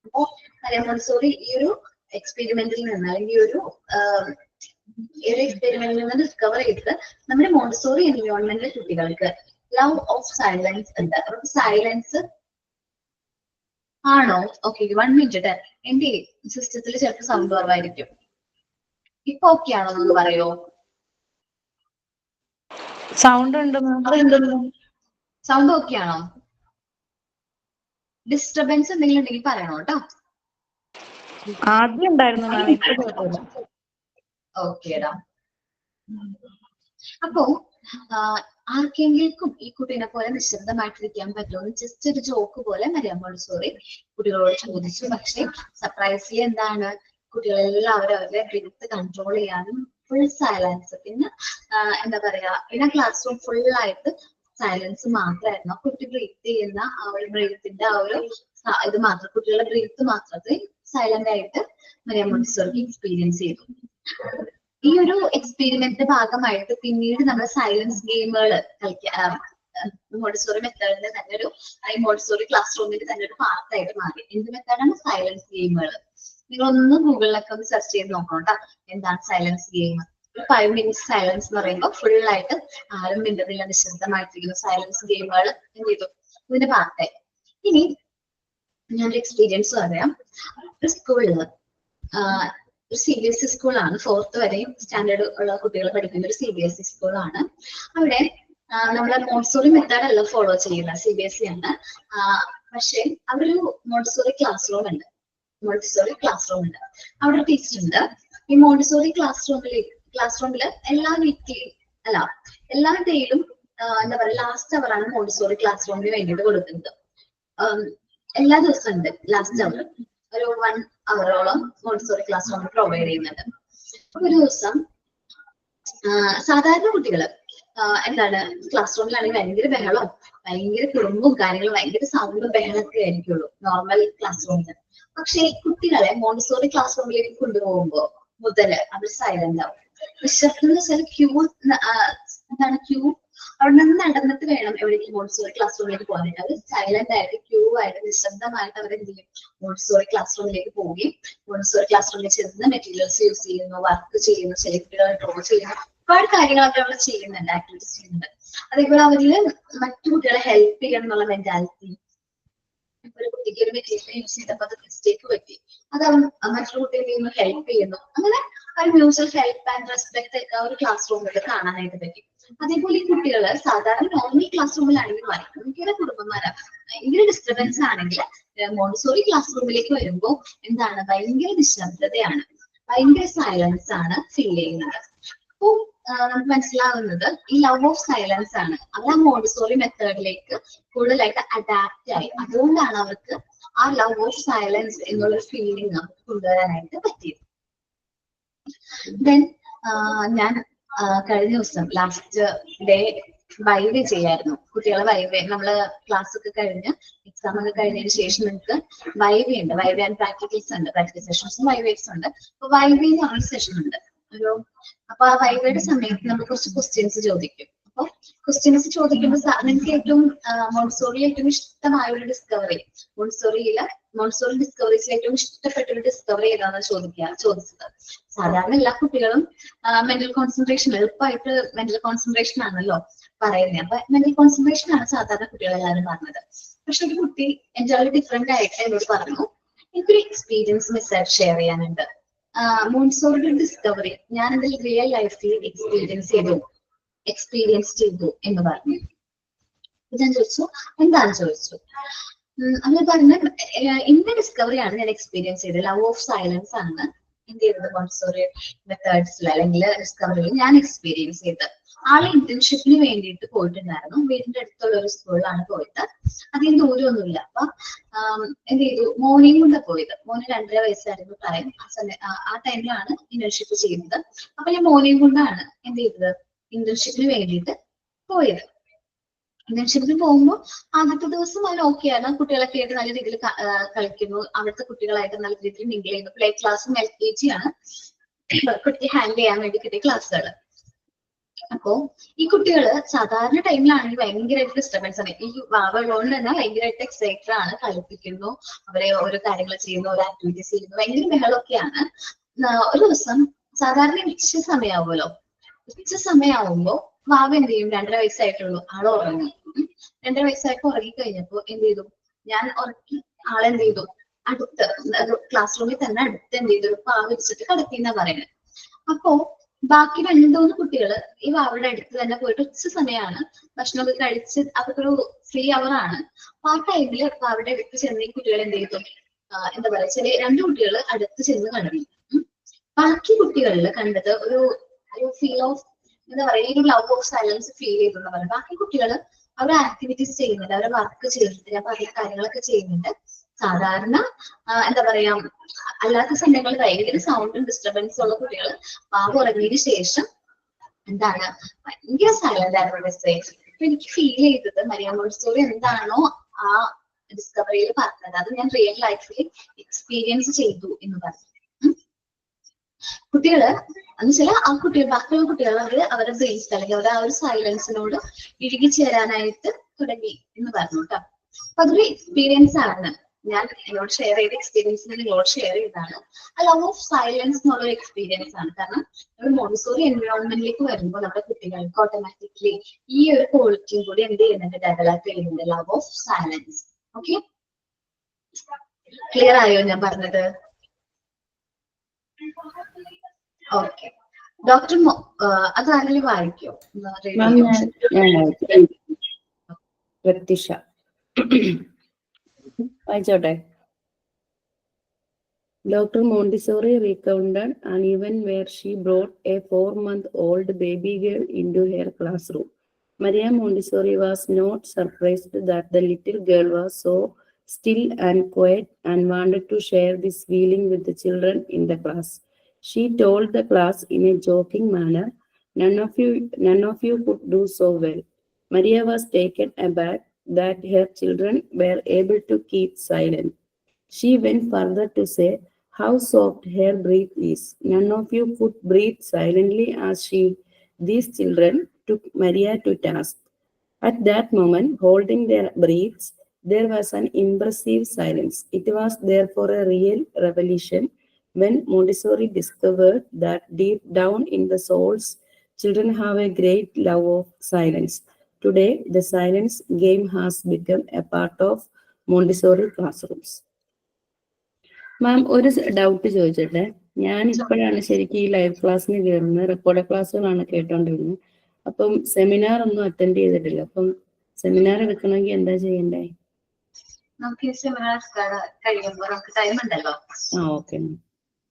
അപ്പോ മരിയ മോണ്ടിസോറി ഈ ഒരു എക്സ്പെരിമെന്റിൽ നിന്ന് അല്ലെങ്കിൽ ഈ ഒരു എക്സ്പെരിമെന്റിൽ നിന്ന് ഡിസ്കവർ ചെയ്തത് നമ്മുടെ മോണ്ടിസോറി എൻവയോൺമെന്റിലെ കുട്ടികൾക്ക് ലവ് ഓഫ് സൈലൻസ് ഉണ്ട്. അവർക്ക് സൈലൻസ് ആണോ? Okay, 1 minute. എന്റെ സിസ്റ്റത്തിൽ ചിലപ്പോൾ സൗണ്ട് കുറവായിരിക്കും. ഇപ്പൊ ഓക്കെ ആണോ എന്ന് പറയോ? സൗണ്ട് ഉണ്ട്. സൗണ്ട് ഓക്കെ ആണോ? ഡിസ്റ്റർബൻസ് എന്തെങ്കിലും ഉണ്ടെങ്കിൽ പറയണോ കേട്ടോ. ആദ്യം ഉണ്ടായിരുന്നു. ഓക്കേടാ. അപ്പോ ആർക്കെങ്കിലും ഈ കുട്ടീനെ പോലെ നിശബ്ദമായിട്ടിരിക്കാൻ പറ്റുമോ എന്ന് ജസ്റ്റ് ഒരു ജോക്ക് പോലെ മരിയ മോണ്ടിസോറി കുട്ടികളോട് ചോദിച്ചു. പക്ഷെ സർപ്രൈസ്ലി എന്താണ്, കുട്ടികളെല്ലാവരും അവരുടെ ബ്രീത്ത് കൺട്രോൾ ചെയ്യാനും ഫുൾ സൈലൻസ്. പിന്നെ എന്താ പറയാ പിന്നെ ക്ലാസ് റൂം ഫുൾ ആയിട്ട് സൈലൻസ് മാത്രമായിരുന്നു. കുട്ടി ബ്രീത്ത് ചെയ്യുന്ന ആ ഒരു ബ്രീത്തിന്റെ ആ ഒരു ഇത് മാത്രം, കുട്ടികളുടെ ബ്രീത്ത് മാത്രത്തിൽ സൈലന്റ് ആയിട്ട് മറിയം മോണ്ടിസോറി എക്സ്പീരിയൻസ് ചെയ്തു. ഈ ഒരു എക്സ്പെരിമെന്റിന്റെ ഭാഗമായിട്ട് പിന്നീട് നമ്മൾ സൈലൻസ് ഗെയിമുകൾ കളിക്കാൻ മോണ്ടിസോറി മെത്തേഡിന്റെ തന്നെ ഒരു മോണ്ടിസോറി ക്ലാസ് റൂമിന്റെ തന്നെ ഒരു പാർട്ടായിട്ട് മാറി. എന്ത് മെത്തേഡാണ്? സൈലൻസ് ഗെയിമുകൾ. നിങ്ങളൊന്ന് ഗൂഗിളിലൊക്കെ ഒന്ന് സെർച്ച് ചെയ്ത് നോക്കണം കേട്ടോ, എന്താണ് സൈലൻസ് ഗെയിം. 5 minutes സൈലൻസ് എന്ന് പറയുമ്പോൾ ഫുൾ ആയിട്ട് ആരും മിണ്ടുന്നില്ല, നിശബ്ദമായിട്ടിരിക്കുന്ന സൈലൻസ് ഗെയിമുകൾ എന്ത് ചെയ്തു ഇതിന്റെ പാർട്ടായി. ഇനി ഞാനൊരു എക്സ്പീരിയൻസ് പറയാം. ഒരു സ്കൂളില് ഒരു CBSE സ്കൂളാണ്, 4th വരെയും സ്റ്റാൻഡേർഡ് ഉള്ള കുട്ടികൾ പഠിക്കുന്ന ഒരു CBSE സ്കൂളാണ്. അവിടെ നമ്മളെ മോണ്ടിസോറി മെത്തേഡ് അല്ല ഫോളോ ചെയ്യുന്ന, CBSE ആണ്. പക്ഷെ അവിടെ ഒരു മോണ്ടിസോറി ക്ലാസ് റൂം ഉണ്ട്. അവിടെ ഒരു ടീച്ചർ ഉണ്ട്. ഈ മോണ്ടിസോറി ക്ലാസ് റൂമിൽ എല്ലാ വീക്കിലും അല്ല എല്ലാ ഡേയിലും എന്താ പറയാ ലാസ്റ്റ് അവർ ആണ് മോണ്ടിസോറി ക്ലാസ് റൂമിന് വേണ്ടിയിട്ട് കൊടുക്കുന്നത്. എല്ലാ ദിവസവും ഉണ്ട് ലാസ്റ്റ് അവർ, ഒരു 1 hour മോണ്ടിസോറി ക്ലാസ് റൂമിൽ പ്രൊവൈഡ് ചെയ്യുന്നുണ്ട്. അപ്പൊ ഒരു ദിവസം സാധാരണ കുട്ടികള് എന്താണ് ക്ലാസ് റൂമിലാണെങ്കിൽ ഭയങ്കര ബഹളവും ഭയങ്കര കുറുമ്പും കാര്യങ്ങളും ഭയങ്കര സൗണ്ടും ബഹളമൊക്കെ ആയിരിക്കുള്ളൂ നോർമൽ ക്ലാസ് റൂമിൽ. പക്ഷെ ഈ കുട്ടികളെ മോണ്ടിസോറി ക്ലാസ് റൂമിലേക്ക് കൊണ്ടുപോകുമ്പോ മുതൽ അവർ സൈലന്റ് ആവും. നിശബ്ദം എന്ന് വെച്ചാൽ ക്യൂ അവിടെ നിന്ന് നടന്നിട്ട് വേണം എവിടേക്ക് മോണ്ടിസോറി ക്ലാസ് റൂമിലേക്ക് പോകാനായിട്ട്. അവർ സൈലന്റ് ആയിട്ട് ക്യൂ ആയിട്ട് നിശബ്ദമായിട്ട് അവർ എന്ത് ചെയ്യും, മോണ്ടിസോറി ക്ലാസ് റൂമിലേക്ക് പോവുകയും മോണ്ടിസോറി ക്ലാസ് റൂമിൽ ചെന്ന് മെറ്റീരിയൽസ് യൂസ് ചെയ്യുന്നു, വർക്ക് ചെയ്യുന്നു, ചില കുട്ടികൾ ഡ്രോ ചെയ്യുന്നു, ഒരുപാട് കാര്യങ്ങളൊക്കെ അവർ ചെയ്യുന്നുണ്ട്, ആക്ടിവിറ്റീസ് ചെയ്യുന്നുണ്ട്. അതേപോലെ അവരില് മറ്റു കുട്ടികളെ ഹെൽപ്പ് ചെയ്യണം എന്നുള്ള മെന്റാലിറ്റി. ഒരു കുട്ടിക്ക് ഒരു മെറ്റീരിയൽ യൂസ് ചെയ്തപ്പോൾ അത് മിസ്റ്റേക്ക് പറ്റി, അത് അവൻ മറ്റൊരു കുട്ടിയെ ഹെൽപ്പ് ചെയ്യുന്നു. അങ്ങനെ ഒരു മ്യൂച്വൽ ഹെൽപ്പ് ആൻഡ് റെസ്പെക്ട് ഒക്കെ ഒരു ക്ലാസ് റൂമിൽ കാണാനായിട്ട് പറ്റി. അതേപോലെ ഈ കുട്ടികള് സാധാരണ നോർമൽ ക്ലാസ് റൂമിലാണെങ്കിൽ ഭയങ്കര കുടുംബന്മാരാണ്, ഭയങ്കര ഡിസ്റ്റർബൻസ് ആണെങ്കിൽ മോണ്ടിസോറി ക്ലാസ് റൂമിലേക്ക് വരുമ്പോൾ എന്താണ്, ഭയങ്കര നിശബ്ദതയാണ്, ഭയങ്കര സൈലൻസ് ആണ് ഫീൽ ചെയ്യുന്നത്. അപ്പൊ നമുക്ക് മനസ്സിലാവുന്നത് ഈ ലവ് ഓഫ് സൈലൻസ് ആണ്. അവർ ആ മോണ്ടിസോറി മെത്തേഡിലേക്ക് കൂടുതലായിട്ട് അഡാപ്റ്റ് ആയി. അതുകൊണ്ടാണ് അവർക്ക് ആ ലവ് ഓഫ് സൈലൻസ് എന്നുള്ള ഫീലിംഗ് നമുക്ക് കൊണ്ടുവരാനായിട്ട് പറ്റിയത്. ദെൻ ഞാൻ കഴിഞ്ഞ ദിവസം ലാസ്റ്റ് ഡേ വൈവേ ചെയ്യായിരുന്നു. കുട്ടികളെ വൈവേ നമ്മള് ക്ലാസ് ഒക്കെ കഴിഞ്ഞ് എക്സാം ഒക്കെ കഴിഞ്ഞതിന് ശേഷം നിങ്ങൾക്ക് വൈവേ ഉണ്ട്, വൈവേ ആൻഡ് പ്രാക്ടിക്കൽസ് ഉണ്ട്, പ്രാക്ടിക്കൽ സെഷൻസും വൈവേസ് ഉണ്ട്. അപ്പൊ വൈവേ എന്ന് പറഞ്ഞ സെഷൻ ഉണ്ട്. അപ്പൊ ആ വൈവയുടെ സമയത്ത് നമ്മൾ കുറച്ച് ക്വസ്റ്റ്യൻസ് ചോദിക്കും. അപ്പൊ ക്വസ്റ്റ്യൻസ് ചോദിക്കുമ്പോൾ നിങ്ങൾക്ക് ഏറ്റവും മോണ്ടിസോറിയിൽ ഏറ്റവും ഇഷ്ടമായ ഒരു ഡിസ്കവറി, മോണ്ടിസോറി ഡിസ്കവറീസിൽ ഏറ്റവും ഇഷ്ടപ്പെട്ട ഒരു ഡിസ്കവറി ഏതാണെന്ന് ചോദിച്ചത്. സാധാരണ എല്ലാ കുട്ടികളും മെന്റൽ കോൺസെൻട്രേഷൻ, എളുപ്പമായിട്ട് മെന്റൽ കോൺസെൻട്രേഷൻ ആണല്ലോ പറയുന്നത്. അപ്പൊ മെന്റൽ കോൺസെൻട്രേഷൻ ആണ് സാധാരണ കുട്ടികളെല്ലാവരും പറഞ്ഞത്. പക്ഷെ ഒരു കുട്ടി എൻജോയ് ഡിഫറെന്റ് ആയിട്ട് എന്നോട് പറഞ്ഞു, എനിക്കൊരു എക്സ്പീരിയൻസ് മെസ്സേജ് ഷെയർ ചെയ്യാനുണ്ട്. മോണ്ടിസോറി ഡിസ്കവറി ഞാൻ എന്റെ റിയൽ ലൈഫിൽ എക്സ്പീരിയൻസ് ചെയ്തു എന്ന് പറഞ്ഞു. ഞാൻ ചോദിച്ചു എന്താന്ന് ചോദിച്ചു. അങ്ങനെ പറഞ്ഞ ഇന്ന ഡിസ്കവറിയാണ് ഞാൻ എക്സ്പീരിയൻസ് ചെയ്തത്, ലവ് ഓഫ് സൈലൻസ് ആണ് എന്ത് ചെയ്തത് മോണ്ടിസോറി മെത്തേഡ്സിൽ അല്ലെങ്കിൽ ഡിസ്കവറിയിൽ ഞാൻ എക്സ്പീരിയൻസ് ചെയ്തത്. ആള് ഇന്റേൺഷിപ്പിന് വേണ്ടിയിട്ട് പോയിട്ടുണ്ടായിരുന്നു. വീടിന്റെ അടുത്തുള്ള ഒരു സ്കൂളിലാണ് പോയിട്ട്, അധികം ദൂരമൊന്നുമില്ല. അപ്പൊ എന്ത് ചെയ്തു, മോനെയും കൊണ്ട് പോയത്. മോന് 2.5 വയസ്സായിരുന്നു പ്രായം. ആ ടൈമിലാണ് ഇന്റേൺഷിപ്പ് ചെയ്യുന്നത്. അപ്പൊ ഞാൻ മോനെയും കൊണ്ടാണ് എന്ത് ചെയ്തത്, ഇന്റേൺഷിപ്പിന് വേണ്ടിയിട്ട് പോയത്. ഇന്റേൺഷിപ്പിന് പോകുമ്പോൾ ആദ്യത്തെ ദിവസം അവൻ ഓക്കെയാണ്, കുട്ടികളൊക്കെ ആയിട്ട് നല്ല രീതിയിൽ കളിക്കുന്നു, അവിടുത്തെ കുട്ടികളായിട്ട് നല്ല രീതിയിൽ മിങ്കിൾ ചെയ്യുന്നു. പ്ലേ ക്ലാസ്സും LKG ആണ് കുട്ടിക്ക് ഹാൻഡിൽ ചെയ്യാൻ വേണ്ടി കിട്ടിയ ക്ലാസ്സുകൾ. അപ്പോ ഈ കുട്ടികള് സാധാരണ ടൈമിലാണെങ്കിൽ ഭയങ്കരമായിട്ട് ഡിസ്റ്റർബൻസ് ആണ്. ഈ വാവകളോണ്ട് തന്നെ ഭയങ്കരമായിട്ട് എക്സൈറ്റഡ് ആണ്, കളിപ്പിക്കുന്നു, അവരെ ഓരോ കാര്യങ്ങൾ ചെയ്യുന്നു, ഓരോ ആക്ടിവിറ്റീസ് ചെയ്യുന്നു, ഭയങ്കര ബഹളമൊക്കെയാണ്. ഒരു ദിവസം സാധാരണ ഉച്ച സമയമാവുമ്പോ വാവ എന്ത് ചെയ്യും, 2.5 വയസ്സായിട്ടുള്ളൂ, ആള് ഉറങ്ങി. 2.5 വയസ്സായിട്ട് ഉറങ്ങി കഴിഞ്ഞപ്പോ എന്ത് ചെയ്തു, ഞാൻ ഉറക്കി ആളെന്ത് ചെയ്തു, അടുത്ത് ക്ലാസ് റൂമിൽ തന്നെ അടുത്ത് എന്ത് ചെയ്തു, പാവ വെച്ചിട്ട് കിടത്തിന്നാ പറയുന്നത്. അപ്പോ ബാക്കി 2-3 കുട്ടികള് ഈ വാവയുടെ അടുത്ത് തന്നെ പോയിട്ട് ഉച്ച സമയമാണ്, ഭക്ഷണമൊക്കെ കഴിച്ച് അവർക്കൊരു ഫ്രീ അവർ ആണ്. അപ്പൊ ആ ടൈമില് വാവയുടെ അടുത്ത് ചെന്ന് ഈ കുട്ടികൾ എന്ത് ചെയ്തു, എന്താ പറയാ, ചെറിയ 2 കുട്ടികൾ അടുത്ത് ചെന്ന് കണ്ടു. ബാക്കി കുട്ടികളിൽ കണ്ടത് ഒരു ഫീൽ ഓഫ് എന്താ പറയാ, ഈ ഒരു ലവ് ഓഫ് സൈലൻസ് ഫീൽ ചെയ്തു എന്ന് പറയാം. ബാക്കി കുട്ടികൾ അവരുടെ ആക്ടിവിറ്റീസ് ചെയ്യുന്നുണ്ട്, അവരുടെ വർക്ക് ചെയ്യുന്നുണ്ട്, അപ്പൊ അതേ കാര്യങ്ങളൊക്കെ ചെയ്യുന്നുണ്ട്. സാധാരണ എന്താ പറയാ, അല്ലാത്ത സമയങ്ങളിൽ ഭയങ്കര സൗണ്ടും ഡിസ്റ്റർബൻസും ഉള്ള കുട്ടികൾ വാവ ഉറങ്ങിയതിനു ശേഷം എന്താണ് ഭയങ്കര സൈലന്റ് ആയിരുന്നു മിസ്സേ. അപ്പൊ എനിക്ക് ഫീൽ ചെയ്തത് മരിയ മോണ്ടിസോറി എന്താണോ ആ ഡിസ്കവറിയിൽ പറഞ്ഞത് അത് ഞാൻ റിയൽ ലൈഫിൽ എക്സ്പീരിയൻസ് ചെയ്തു എന്ന് പറഞ്ഞു. കുട്ടികള് എന്ന് വെച്ചാൽ ആ കുട്ടികൾ ബാക്കിയുള്ള കുട്ടികൾ അവരുടെ ബ്രെയിൻസ് അല്ലെങ്കിൽ അവരുടെ ആ ഒരു സൈലൻസിനോട് ഇഴുകി ചേരാനായിട്ട് തുടങ്ങി എന്ന് പറഞ്ഞു കേട്ടോ. അപ്പൊ അതൊരു എക്സ്പീരിയൻസ് ആണ്. ഞാൻ എന്നോട് ഷെയർ ചെയ്ത എക്സ്പീരിയൻസ് നിങ്ങളോട് ഷെയർ ചെയ്താണ്. ആ ലവ് ഓഫ് സൈലൻസ് എന്നുള്ളൊരു എക്സ്പീരിയൻസ് ആണ്. കാരണം നമ്മൾ മോണ്ടിസോറി എൻവയോൺമെന്റിലേക്ക് വരുമ്പോൾ നമ്മുടെ കുട്ടികൾക്ക് ഓട്ടോമാറ്റിക്കലി ഈ ഒരു ക്വാളിറ്റിയും കൂടി എന്ത് ചെയ്യുന്നുണ്ട്, ഡെവലപ്പ് ചെയ്യുന്നുണ്ട്, love of silence. Okay, clear ആയോ ഞാൻ പറഞ്ഞത്? ഓക്കെ, ഡോക്ടർ അത് ആരെങ്കിലും വായിക്കോ? പ്രത്യക്ഷ വായിച്ചോട്ടെ. Dr. Montessori recounted an event where she brought a 4-month-old baby girl into her classroom. Maria Montessori was not surprised that the little girl was so still and quiet and wanted to share this feeling with the children in the class. She told the class in a joking manner, none of you could do so well. Maria was taken aback that her children were able to keep silent. She went further to say how soft her breath is. None of you could breathe silently as she. These children took Maria to task. At that moment, holding their breaths, there was an impressive silence. It was therefore a real revelation when Montessori discovered that deep down in the souls, children have a great love of silence. Today, the silence game has become a part of Montessori classrooms. മാം, ഒരു doubt ചോദിച്ചോട്ടെ. ഞാൻ ഇപ്പോഴാണ് ശരിക്കും ഈ live ക്ലാസ്സിന് കയറുന്നത്. Record ക്ലാസ്സുകളാണ് കേട്ടോണ്ടിരുന്നത്. അപ്പം seminar ഒന്നും അറ്റൻഡ് ചെയ്തിട്ടില്ല. അപ്പം സെമിനാർ എടുക്കണമെങ്കിൽ എന്താ ചെയ്യണ്ടേ? നമുക്ക് ഈ സെമിനാർ കഴിയുമ്പോ നമുക്ക് ടൈം ഉണ്ടല്ലോ. ഓക്കെ.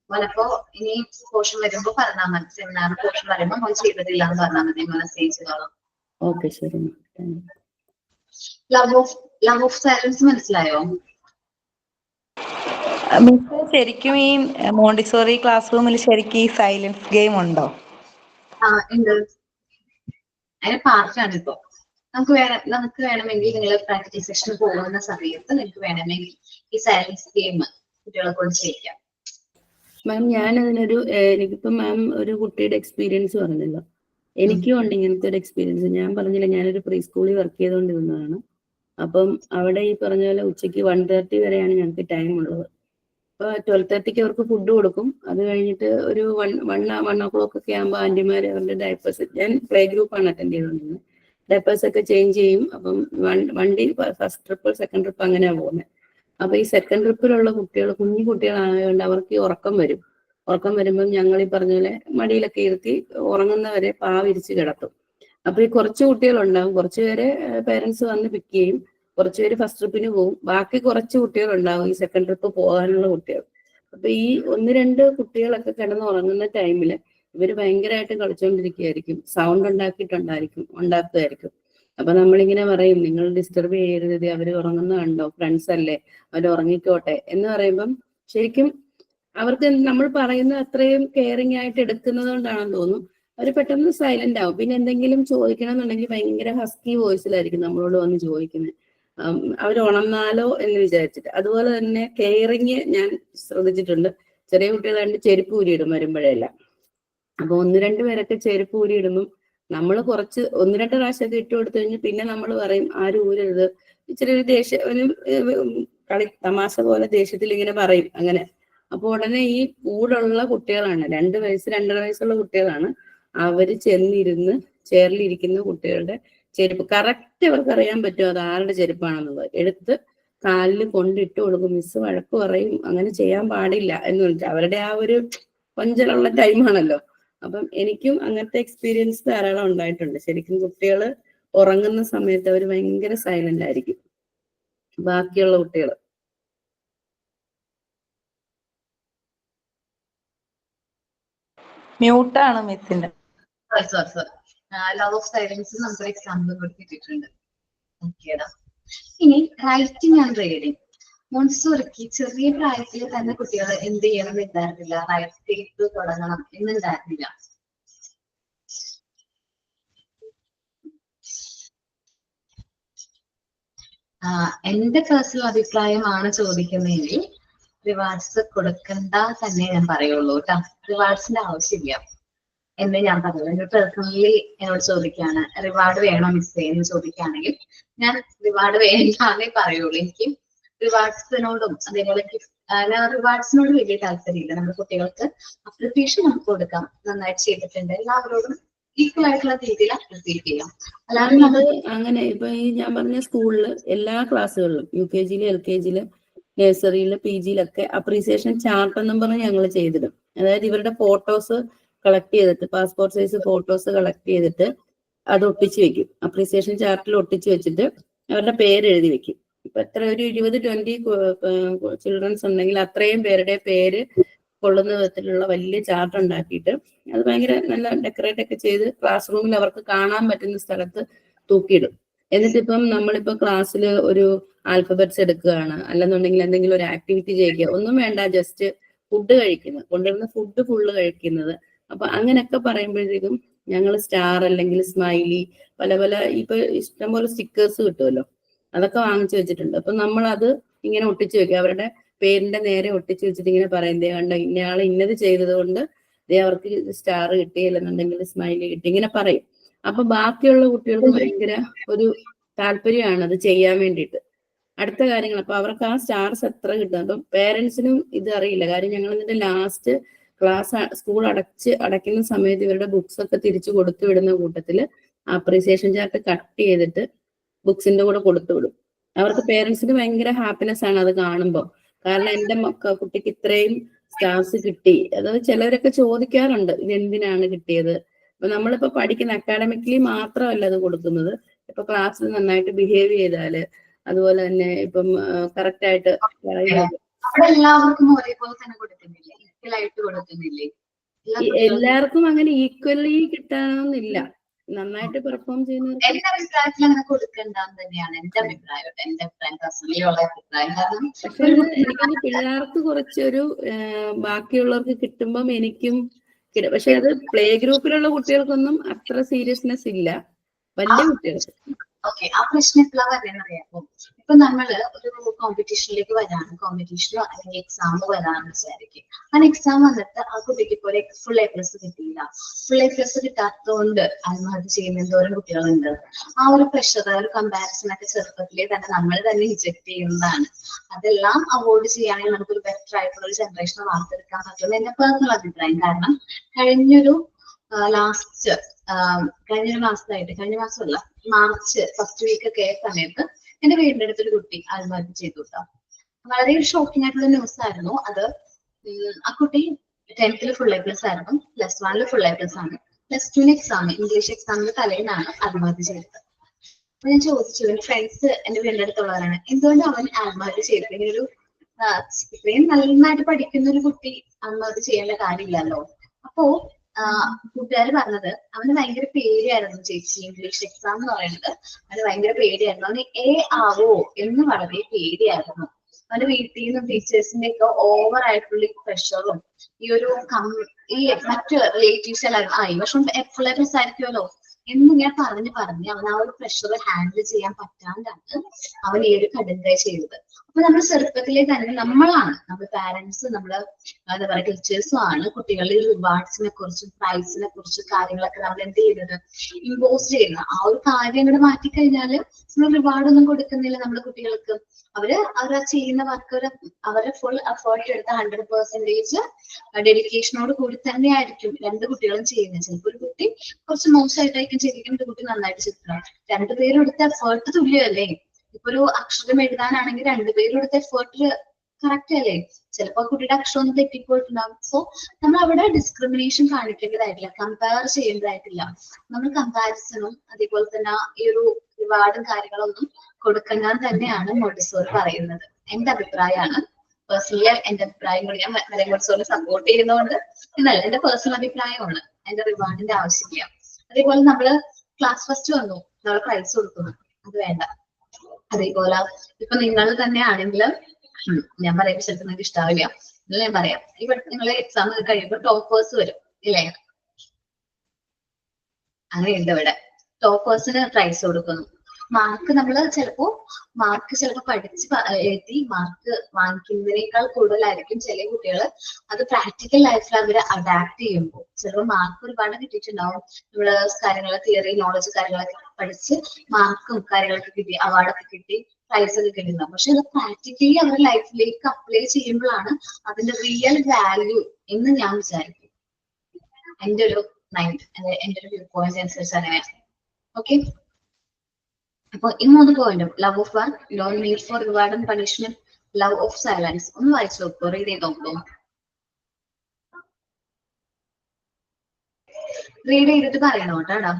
അപ്പോ ഇനി പോർഷൻ വരുമ്പോ പറഞ്ഞാൽ മതി. സെമിനാർ പോർഷൻ വരുമ്പോ നമ്മൾ ചെയ്തിട്ടില്ല എന്ന് പറഞ്ഞാൽ മതി. മെസ്സേജ് ചെയ്തോളാം. ഓക്കെ, ശരി. ലവ് ഓഫ് സൈലൻസ് മനസ്സിലായോ? മിസ്, ശരിക്കും ഈ മോണ്ടിസോറി ക്ലാസ് റൂമിൽ ശരിക്കും ഈ സൈലൻസ് ഗെയിം ഉണ്ടോ? ഉണ്ട്. അതിന്റെ പാർട്ടാണ് ഇപ്പൊ. നമുക്ക് വേണമെങ്കിൽ നിങ്ങൾ പ്രാക്ടീസ് സെഷൻ പോകുന്ന സമയത്ത് നിങ്ങൾക്ക് വേണമെങ്കിൽ ഈ സൈലൻസ് ഗെയിം കുട്ടികളെ കൊണ്ട് ചെയ്യാം. മാം, ഞാനതിനൊരു എനിക്കിപ്പോ മാം ഒരു കുട്ടിയുടെ എക്സ്പീരിയൻസ് പറഞ്ഞല്ലോ. എനിക്കും ഉണ്ട് ഇങ്ങനത്തെ ഒരു എക്സ്പീരിയൻസ്. ഞാൻ പറഞ്ഞില്ല, ഞാനൊരു പ്രീ സ്കൂളിൽ വർക്ക് ചെയ്തുകൊണ്ടിരുന്നതാണ്. അപ്പം അവിടെ ഈ പറഞ്ഞ പോലെ ഉച്ചയ്ക്ക് 1:30 വരെയാണ് ഞങ്ങൾക്ക് ടൈം ഉള്ളത്. അപ്പൊ 12:30 അവർക്ക് ഫുഡ് കൊടുക്കും. അത് കഴിഞ്ഞിട്ട് ഒരു 1 o'clock ഒക്കെ ആകുമ്പോൾ ആന്റിമാര് അവരുടെ ഡയപ്പേഴ്സ്, ഞാൻ പ്ലേ ഗ്രൂപ്പാണ് അറ്റൻഡ് ചെയ്തുകൊണ്ടിരുന്നത്, ഡയപ്പേഴ്സ് ഒക്കെ ചേഞ്ച് ചെയ്യും. അപ്പം വണ്ടി ഫസ്റ്റ് ട്രിപ്പ് സെക്കൻഡ് ട്രിപ്പ് അങ്ങനെയാണ് പോകുന്നത്. അപ്പൊ ഈ സെക്കൻഡ് ട്രിപ്പിലുള്ള കുട്ടികൾ കുഞ്ഞു കുട്ടികളായതുകൊണ്ട് അവർക്ക് ഉറക്കം വരും. ഉറക്കം വരുമ്പം ഞങ്ങൾ ഈ പറഞ്ഞ പോലെ മടിയിലൊക്കെ ഇരുത്തി ഉറങ്ങുന്നവരെ പാവിരിച്ച് കിടത്തും. അപ്പൊ ഈ കുറച്ച് കുട്ടികളുണ്ടാവും, കുറച്ചുപേരെ പേരൻസ് വന്ന് പിക്ക് ചെയ്യും, കുറച്ചുപേര് ഫസ്റ്റ് ട്രിപ്പിന് പോകും, ബാക്കി കുറച്ച് കുട്ടികളുണ്ടാവും ഈ സെക്കൻഡ് ട്രിപ്പ് പോകാനുള്ള കുട്ടികൾ. അപ്പൊ ഈ 1-2 കുട്ടികളൊക്കെ കിടന്ന് ഉറങ്ങുന്ന ടൈമിൽ ഇവര് ഭയങ്കരമായിട്ട് കളിച്ചുകൊണ്ടിരിക്കുകയായിരിക്കും, സൗണ്ട് ഉണ്ടാക്കുമായിരിക്കും. അപ്പൊ നമ്മളിങ്ങനെ പറയും, നിങ്ങൾ ഡിസ്റ്റർബ് ചെയ്യരുത്, അവര് ഉറങ്ങുന്ന കണ്ടോ, ഫ്രണ്ട്സ് അല്ലേ, അവർ ഉറങ്ങിക്കോട്ടെ എന്ന് പറയുമ്പം ശരിക്കും അവർക്ക് നമ്മൾ പറയുന്ന അത്രയും കെയറിങ് ആയിട്ട് എടുക്കുന്നത് കൊണ്ടാണെന്ന് തോന്നുന്നു അവർ പെട്ടെന്ന് സൈലന്റ് ആവും. പിന്നെ എന്തെങ്കിലും ചോദിക്കണം എന്നുണ്ടെങ്കിൽ ഭയങ്കര ഹസ്കി വോയിസിലായിരിക്കും നമ്മളോട് വന്ന് ചോദിക്കുന്നത്, അവർ ഉണർന്നാലോ എന്ന് വിചാരിച്ചിട്ട്. അതുപോലെ തന്നെ കെയറിങ് ഞാൻ ശ്രദ്ധിച്ചിട്ടുണ്ട്. ചെറിയ കുട്ടികളായിട്ട് ചെരുപ്പ് ഊരിയിടും വരുമ്പോഴെല്ലാം. അപ്പൊ 1-2 പേരൊക്കെ ചെരുപ്പ് ഊരിയിടുമ്പം നമ്മൾ കുറച്ച് 1-2 പ്രാവശ്യമൊക്കെ ഇട്ട് കൊടുത്തു കഴിഞ്ഞ് പിന്നെ നമ്മൾ പറയും ആരും ഊരരുത്. ഇച്ചിരി ഒരു ദേഷ്യം, ഒരു തമാശ പോലെ ദേഷ്യത്തിൽ ഇങ്ങനെ പറയും അങ്ങനെ. അപ്പൊ ഉടനെ ഈ കൂടുള്ള കുട്ടികളാണ്, 2 വയസ്സ് 2.5 വയസ്സുള്ള കുട്ടികളാണ്, അവര് ചെന്നിരുന്ന് ചെയറിലിരിക്കുന്ന കുട്ടികളുടെ ചെരുപ്പ് കറക്റ്റ് അവർക്ക് അറിയാൻ പറ്റും അത് ആരുടെ ചെരുപ്പാണെന്നുള്ളത്. എടുത്ത് കാലിൽ കൊണ്ടിട്ട് കൊടുക്കും. മിസ് വഴക്ക് പറയും, അങ്ങനെ ചെയ്യാൻ പാടില്ല എന്ന് വെച്ചാൽ അവരുടെ ആ ഒരു കൊഞ്ചലുള്ള ടൈമാണല്ലോ. അപ്പം എനിക്കും അങ്ങനത്തെ എക്സ്പീരിയൻസ് ധാരാളം ഉണ്ടായിട്ടുണ്ട്. ശരിക്കും കുട്ടികൾ ഉറങ്ങുന്ന സമയത്ത് അവർ ഭയങ്കര സൈലന്റ് ആയിരിക്കും ബാക്കിയുള്ള കുട്ടികൾ. മ്യൂട്ടാണ് മിസ്സിന്റെ. ലവ് ഓഫ് സൈലൻസ് നമുക്ക് എക്സാമ്പിൾ കൊടുത്തിട്ടുണ്ട്. ഇനി റൈറ്റിംഗ് ആൻഡ് റീഡിങ്. മോണ്ടിസോറിക്ക് ചെറിയ പ്രായത്തിൽ തന്നെ കുട്ടികൾ എന്ത് ചെയ്യണം എന്നുണ്ടായിരുന്നില്ല, റൈറ്റ് ചെയ്ത് തുടങ്ങണം എന്നുണ്ടായിരുന്നില്ല. എന്റെ പേഴ്സണൽ അഭിപ്രായമാണ് ചോദിക്കുന്നതെങ്കിൽ റിവാർഡ്സ് കൊടുക്കണ്ട തന്നെ ഞാൻ പറയുള്ളൂ കേട്ടോ. റിവാർഡ്സിന്റെ ആവശ്യമില്ല എന്ന് ഞാൻ പറയുള്ളൂ. എന്റെ പേഴ്സണലി എന്നോട് ചോദിക്കുകയാണ് റിവാർഡ് വേണോ മിസ്സേ എന്ന് ചോദിക്കുകയാണെങ്കിൽ ഞാൻ റിവാർഡ് വേണ്ടാന്നേ പറയുള്ളൂ. എനിക്ക് റിവാർഡ്സിനോടും അതേപോലെ റിവാർഡ്സിനോട് വലിയ താല്പര്യമില്ല. നമ്മുടെ കുട്ടികൾക്ക് അപ്രിസിയേഷൻ നമുക്ക് കൊടുക്കാം, നന്നായിട്ട് ചെയ്തിട്ടുണ്ട്, എല്ലാവരോടും ഈക്വൽ ആയിട്ടുള്ള രീതിയിൽ അപ്രിസിയേറ്റ് ചെയ്യാം. അല്ലാതെ നമ്മൾ അങ്ങനെ ഇപ്പൊ ഈ ഞാൻ പറഞ്ഞ സ്കൂളില് എല്ലാ ക്ലാസ്സുകളിലും UKG LKG നഴ്സറിയില് PG appreciation chart എന്നും പറഞ്ഞ് ഞങ്ങൾ ചെയ്തിടും. അതായത് ഇവരുടെ ഫോട്ടോസ് കളക്ട് ചെയ്തിട്ട് പാസ്പോർട്ട് സൈസ് ഫോട്ടോസ് കളക്ട് ചെയ്തിട്ട് അത് ഒട്ടിച്ച് വെക്കും. അപ്രീസിയേഷൻ ചാർട്ടിൽ ഒട്ടിച്ച് വെച്ചിട്ട് അവരുടെ പേര് എഴുതി വെക്കും. ഇപ്പൊ എത്ര ഒരു 20-20 ചിൽഡ്രൻസ് ഉണ്ടെങ്കിൽ അത്രയും പേരുടെ പേര് കൊള്ളുന്ന വിധത്തിലുള്ള വലിയ ചാർട്ട് ഉണ്ടാക്കിയിട്ട് അത് ഭയങ്കര നല്ല ഡെക്കറേറ്റ് ഒക്കെ ചെയ്ത് ക്ലാസ് റൂമിൽ അവർക്ക് കാണാൻ പറ്റുന്ന സ്ഥലത്ത് തൂക്കിയിടും. എന്നിട്ടിപ്പം നമ്മളിപ്പോ ക്ലാസ്സിൽ ഒരു ആൽഫബറ്റ്സ് എടുക്കുകയാണ്, അല്ലെന്നുണ്ടെങ്കിൽ എന്തെങ്കിലും ഒരു ആക്ടിവിറ്റി ചെയ്യുക, ഒന്നും വേണ്ട, ജസ്റ്റ് ഫുഡ് കഴിക്കുന്നത്, കൊണ്ടുവരുന്ന ഫുഡ് ഫുള്ള് കഴിക്കുന്നത്. അപ്പൊ അങ്ങനെയൊക്കെ പറയുമ്പോഴത്തേക്കും ഞങ്ങൾ സ്റ്റാർ അല്ലെങ്കിൽ സ്മൈലി പല പല ഇപ്പൊ ഇഷ്ടംപോലെ സ്റ്റിക്കേഴ്സ് കിട്ടുമല്ലോ, അതൊക്കെ വാങ്ങിച്ചു വെച്ചിട്ടുണ്ട്. അപ്പൊ നമ്മൾ അത് ഇങ്ങനെ ഒട്ടിച്ചു വെക്കുക. അവരുടെ പേരിന്റെ നേരെ ഒട്ടിച്ചു വെച്ചിട്ട് ഇങ്ങനെ പറയും, ദേ കണ്ടോ ഇന്നയാള് ഇന്നത് ചെയ്തത് കൊണ്ട് ദേ അവർക്ക് സ്റ്റാർ കിട്ടി, അല്ലെന്നുണ്ടെങ്കിൽ സ്മൈലി കിട്ടി, ഇങ്ങനെ പറയും. അപ്പൊ ബാക്കിയുള്ള കുട്ടികൾക്ക് ഭയങ്കര ഒരു താല്പര്യമാണ് അത് ചെയ്യാൻ വേണ്ടിയിട്ട് അടുത്ത കാര്യങ്ങൾ. അപ്പൊ അവർക്ക് ആ സ്റ്റാർസ് എത്ര കിട്ടും. അപ്പൊ പേരൻസിനും ഇത് അറിയില്ല. കാര്യം ഞങ്ങൾ ഇതിന്റെ ലാസ്റ്റ് ക്ലാസ് സ്കൂൾ അടയ്ക്കുന്ന സമയത്ത് ഇവരുടെ ബുക്സ് ഒക്കെ തിരിച്ചു കൊടുത്തു വിടുന്ന കൂട്ടത്തില് അപ്രീസിയേഷൻ ചാർട്ട് കട്ട് ചെയ്തിട്ട് ബുക്സിന്റെ കൂടെ കൊടുത്തു വിടും. അവർക്ക് പേരൻസിന് ഭയങ്കര ഹാപ്പിനെസ് ആണ് അത് കാണുമ്പോൾ. കാരണം എന്റെ കുട്ടിക്ക് ഇത്രയും സ്റ്റാർസ് കിട്ടി. അതായത് ചിലവരൊക്കെ ചോദിക്കാറുണ്ട് ഇത് എന്തിനാണ് കിട്ടിയത്. അപ്പൊ നമ്മളിപ്പോ പഠിക്കുന്ന അക്കാഡമിക്കലി മാത്രമല്ല അത് കൊടുക്കുന്നത്, ഇപ്പൊ ക്ലാസ്സിൽ നന്നായിട്ട് ബിഹേവ് ചെയ്താല്, അതുപോലെ തന്നെ ഇപ്പം കറക്റ്റ് ആയിട്ട് എല്ലാവർക്കും ഒരേപോലെ തന്നെ കൊടുക്കുന്നില്ലേ, ഈക്വലായിട്ട് കൊടുക്കുന്നില്ലേ? എല്ലാവർക്കും അങ്ങനെ ഈക്വലി കിട്ടാനൊന്നുമില്ല. നന്നായിട്ട് പെർഫോം ചെയ്യുന്ന എന്റെ അഭിപ്രായത്തിൽ അങ്ങനെ കൊടുക്കണ്ടെന്ന് തന്നെയാണ് എന്റെ അഭിപ്രായം. എന്റെ അഭിപ്രായം പേഴ്സണലി ഉള്ള അഭിപ്രായം. കാരണം പക്ഷെ എനിക്കൊന്ന് പിള്ളേർക്ക് കുറച്ചൊരു ബാക്കിയുള്ളവർക്ക് കിട്ടുമ്പം എനിക്കും കിട്ടും. പക്ഷെ അത് പ്ലേ ഗ്രൂപ്പിലുള്ള കുട്ടികൾക്കൊന്നും അത്ര സീരിയസ്നെസ് ഇല്ല, വലിയ കുട്ടികൾക്ക്. ഓക്കെ, ആ പ്രശ്നം എപ്പോഴാണ് വരുന്നറിയാമോ? ഇപ്പൊ നമ്മള് ഒരു കോമ്പറ്റീഷനിലേക്ക് വരാണ്, കോമ്പറ്റീഷനോ അല്ലെങ്കിൽ എക്സാം വരാന്ന് വിചാരിക്കും. ആ എക്സാം വന്നിട്ട് ആ കുട്ടിക്ക് ഇപ്പോൾ ഫുൾ A+ കിട്ടിയില്ല. ഫുൾ A+ കിട്ടാത്തതുകൊണ്ട് ആത്മഹത്യ ചെയ്യുന്ന എന്തോരം കുട്ടികളുണ്ട്. ആ ഒരു പ്രഷർ, ഒരു കമ്പാരിസൺ ഒക്കെ ചെറുപ്പത്തിലേ തന്നെ നമ്മൾ തന്നെ ഇൻജെക്ട് ചെയ്യുന്നതാണ്. അതെല്ലാം അവോയ്ഡ് ചെയ്യുകയാണെങ്കിൽ നമുക്കൊരു ബെറ്റർ ആയിട്ടുള്ള ഒരു ജനറേഷനെ വാർത്തെടുക്കാൻ പറ്റുമെന്ന് എന്റെ പേഴ്സണൽ അഭിപ്രായം. കാരണം കഴിഞ്ഞൊരു മാസമായിട്ട്, കഴിഞ്ഞ മാസമല്ല, മാർച്ച് ഫസ്റ്റ് വീക്ക് ഒക്കെ സമയത്ത് എന്റെ വീടിന്റെ അടുത്തൊരു കുട്ടി ആത്മഹത്യ ചെയ്തു കേട്ടോ. വളരെ ഷോക്കിംഗ് ആയിട്ടുള്ള ന്യൂസ് ആയിരുന്നു അത്. ആ കുട്ടി 10th ഫുൾ A+ ആയിരുന്നു, +1 ഫുൾ A+ ആണ്, +2 എക്സാം ഇംഗ്ലീഷ് എക്സാമിന്റെ തലേന്നാണ് ആത്മഹത്യ ചെയ്തത്. അപ്പൊ ഞാൻ ചോദിച്ചു, എന്റെ ഫ്രണ്ട്സ് എന്റെ വീടിന്റെ അടുത്തുള്ളവരാണ്, എന്തുകൊണ്ട് അവൻ ആത്മഹത്യ ചെയ്തത്? ഇങ്ങനെ ഒരു ഇത്രയും നന്നായിട്ട് പഠിക്കുന്ന ഒരു കുട്ടി ആത്മഹത്യ ചെയ്യേണ്ട കാര്യമില്ലല്ലോ. അപ്പോ കൂട്ടുകാർ പറഞ്ഞത് അവന് ഭയങ്കര പേടിയായിരുന്നു ചേച്ചി, ഇംഗ്ലീഷ് എക്സാം എന്ന് പറയുന്നത് അവന് ഭയങ്കര പേടിയായിരുന്നു. അവന് A ആവോ എന്ന് വളരെ പേടിയായിരുന്നു. അവന്റെ വീട്ടിൽ നിന്നും ടീച്ചേഴ്സിന്റെ ഒക്കെ ഓവർ ആയിട്ടുള്ള ഈ പ്രഷറും ഈ ഒരു മറ്റു റിലേറ്റീവ്സ് എല്ലാവരും ഈ വർഷം ഫുൾ A+ ആയിരിക്കുമല്ലോ എന്നിങ്ങനെ പറഞ്ഞ് അവൻ ആ ഒരു പ്രഷർ ഹാൻഡിൽ ചെയ്യാൻ പറ്റാണ്ടാണ് അവൻ ഈ ഒരു കടുങ്കൈ ചെയ്തത്. അപ്പൊ നമ്മൾ ചെറുപ്പത്തിലെ തന്നെ നമ്മളാണ്, നമ്മുടെ പാരന്റ്സ്, നമ്മള് എന്താ പറയുക ടീച്ചേഴ്സും ആണ് കുട്ടികളുടെ റിവാർഡ്സിനെ കുറിച്ചും പ്രൈസിനെ കുറിച്ചും കാര്യങ്ങളൊക്കെ നമ്മൾ എന്ത് ചെയ്യുന്നത്, ഇമ്പോസ് ചെയ്യുന്നത്. ആ ഒരു കാര്യം അങ്ങോട്ട് മാറ്റിക്കഴിഞ്ഞാല് നമ്മൾ റിവാർഡ് ഒന്നും കൊടുക്കുന്നില്ല നമ്മുടെ കുട്ടികൾക്ക്. അവർ ചെയ്യുന്ന വർക്ക് അവരെ ഫുൾ എഫേർട്ട് എടുത്ത 100% ഡെഡിക്കേഷനോട് കൂടി തന്നെ ആയിരിക്കും രണ്ട് കുട്ടികളും ചെയ്യുന്നത്. ചിലപ്പോൾ ഒരു കുട്ടി കുറച്ച് മോശമായിട്ടായിരിക്കും ചെയ്തിരിക്കുന്നത്, ഒരു കുട്ടി നന്നായിട്ട് ചെയ്തിട്ടുണ്ടാവും. രണ്ടുപേരും എടുത്ത എഫേർട്ട് തുല്യമല്ലേ? ഇപ്പൊ ഒരു അക്ഷരം എഴുതാനാണെങ്കിൽ രണ്ടുപേരും എടുത്ത എഫേർട്ട് കറക്റ്റ് അല്ലേ? ചിലപ്പോൾ കുട്ടിയുടെ അക്ഷരം ഒന്ന് തെറ്റിപ്പോയിട്ടുണ്ടാവും. സോ നമ്മൾ അവിടെ ഡിസ്ക്രിമിനേഷൻ കാണിക്കേണ്ടതായിട്ടില്ല, കമ്പയർ ചെയ്യേണ്ടതായിട്ടില്ല. നമ്മൾ കമ്പാരിസണും അതേപോലെ തന്നെ ഈ ഒരു റിവാർഡും കാര്യങ്ങളൊന്നും കൊടുക്കണ്ടെന്ന് തന്നെയാണ് മോണ്ടിസോറി പറയുന്നത്. എന്റെ അഭിപ്രായമാണ്. പേഴ്സണലി എന്റെ അഭിപ്രായം കൂടി ഞാൻ മോണ്ടിസോറിനെ സപ്പോർട്ട് ചെയ്യുന്നതുകൊണ്ട് എന്നല്ല, എന്റെ പേഴ്സണൽ അഭിപ്രായമാണ്. എന്റെ റിവാർഡിന്റെ ആവശ്യമില്ല. അതേപോലെ നമ്മള് ക്ലാസ് ഫസ്റ്റ് വന്നു, നമ്മൾ പ്രൈസ് കൊടുക്കുന്നു, അത് വേണ്ട. അതേപോലെ ഇപ്പൊ നിങ്ങൾ തന്നെ ആണെങ്കിൽ ഞാൻ പറയുമ്പോൾ ചിലപ്പോൾ നിങ്ങൾക്ക് ഇഷ്ടാവില്ല, എന്നാൽ ഞാൻ പറയാം. ഇവിടെ നിങ്ങൾ എക്സാം കഴിയുമ്പോൾ ടോപ്പേഴ്സ് വരും ഇല്ലേ? അങ്ങനെയുണ്ട് ഇവിടെ. ടോപ്പേഴ്സിന് പ്രൈസ് കൊടുക്കുന്നു. മാർക്ക് നമ്മൾ ചിലപ്പോൾ പഠിച്ച് എഴുതി മാർക്ക് വാങ്ങിക്കുന്നതിനേക്കാൾ കൂടുതലായിരിക്കും ചില കുട്ടികൾ അത് പ്രാക്ടിക്കൽ ലൈഫിൽ അവർ അഡാപ്റ്റ് ചെയ്യുമ്പോൾ ചിലപ്പോൾ മാർക്ക് ഒരുപാട് കിട്ടിയിട്ടുണ്ടാവും. നമ്മള് കാര്യങ്ങൾ തിയറി നോളജ് കാര്യങ്ങളൊക്കെ പഠിച്ച് മാർക്കും കാര്യങ്ങളൊക്കെ കിട്ടി, അവാർഡൊക്കെ കിട്ടി, പ്രൈസ് ഒക്കെ കിട്ടുന്നുണ്ടാവും. പക്ഷെ അത് പ്രാക്ടിക്കലി അവരുടെ ലൈഫിലേക്ക് അപ്ലൈ ചെയ്യുമ്പോഴാണ് അതിന്റെ റിയൽ വാല്യൂ എന്ന് ഞാൻ വിചാരിക്കും. എന്റെ ഒരു എന്റെ ഒരു വ്യൂ പോയിന്റ് അനുസരിച്ച് അങ്ങനെയാണ്. ഓക്കെ, അപ്പൊ ഈ 3 പോയിന്റും love of work, no need for reward and punishment, love of silence ഒന്ന് വായിച്ചു നോക്കൂ, റീഡ് ചെയ്ത് നോക്കൂ. റീഡ് ചെയ്തിട്ട് പറയണോ കേട്ടോ.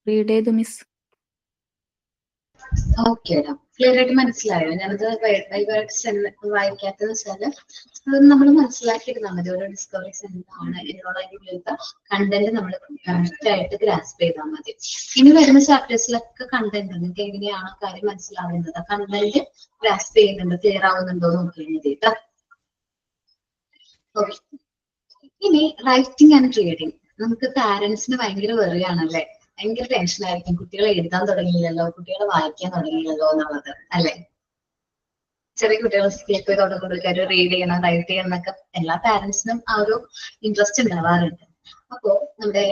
റീഡ് ചെയ്തു മിസ്. ഓക്കെ, ക്ലിയർ ആയിട്ട് മനസ്സിലായോ? ഞാനത് വായിക്കാത്തത് വെച്ചാല് അത് നമ്മൾ മനസ്സിലാക്കിയിരുന്നാൽ മതി. ഓരോ ഡിസ്കവറീസ് എന്താണ് ഇതിനുള്ള കണ്ടന്റ് നമ്മൾ കറക്റ്റ് ആയിട്ട് ഗ്രാസ്പ് ചെയ്താൽ മതി. ഇനി വരുന്ന ചാപ്റ്റേഴ്സിലൊക്കെ കണ്ടന്റ് നിങ്ങൾക്ക് എങ്ങനെയാണ് കാര്യം മനസ്സിലാവുന്നത്, കണ്ടന്റ് ഗ്രാസ്പ് ചെയ്യുന്നുണ്ടോ, ക്ലിയർ ആവുന്നുണ്ടോ നോക്കിയാൽ കേട്ടോ. ഓക്കെ, ഇനി റൈറ്റിംഗ് ആൻഡ് റീഡിങ്. നമുക്ക് പാരന്റ്സിന് ഭയങ്കര വെറിയാണല്ലേ, ഭയങ്കര ടെൻഷനായിരിക്കും. കുട്ടികൾ എഴുതാൻ തുടങ്ങിയില്ലല്ലോ, കുട്ടികൾ വായിക്കാൻ തുടങ്ങിയില്ലല്ലോ എന്നുള്ളത് അല്ലെ. ചെറിയ കുട്ടികൾ സ്കൂളിൽ പോയി തുടങ്ങുമ്പോഴേക്കും റീഡ് ചെയ്യണം, റൈറ്റ് ചെയ്യണം എന്നൊക്കെ എല്ലാ പാരന്റ്സിനും ആ ഒരു ഇൻട്രസ്റ്റ് ഉണ്ടാവാറുണ്ട്. അപ്പോ നമ്മുടെ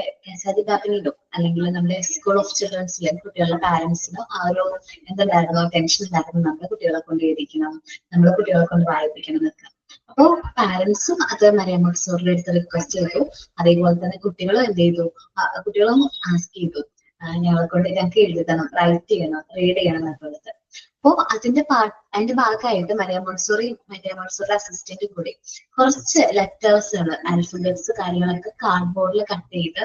ബാബിനിലും അല്ലെങ്കിൽ നമ്മുടെ സ്കൂൾ ഓഫ് ചിൽഡ്രൻസിലെ കുട്ടികളുടെ പാരന്റ്സിനും ആ ഒരു എന്തുണ്ടായിരുന്നു, ടെൻഷൻ ഉണ്ടായിരുന്നു. നമ്മുടെ കുട്ടികളെ കൊണ്ട് എഴുതിക്കണം, നമ്മുടെ കുട്ടികളെ കൊണ്ട് വായിപ്പിക്കണം എന്നൊക്കെ. അപ്പോ പാരന്റ്സും അത് മറിയം മോണ്ടിസോറിയുടെ അടുത്ത് റിക്വസ്റ്റ് ചെയ്തു. അതേപോലെ തന്നെ കുട്ടികളും എന്ത് ചെയ്തു, കുട്ടികളും ആസ്ക് ചെയ്തു. ഞങ്ങൾക്ക് എഴുതണം, റൈറ്റ് ചെയ്യണം, റീഡ് ചെയ്യണം എന്നുള്ളത്. അപ്പോ അതിന്റെ ഭാഗമായിട്ട് മരിയ മോണ്ടിസോറി അസിസ്റ്റന്റ് കൂടി കുറച്ച് ലെറ്റേഴ്സുകൾ, ആൽഫബറ്റ്സ് കാര്യങ്ങളൊക്കെ കാർഡ്ബോർഡിൽ കട്ട് ചെയ്ത്,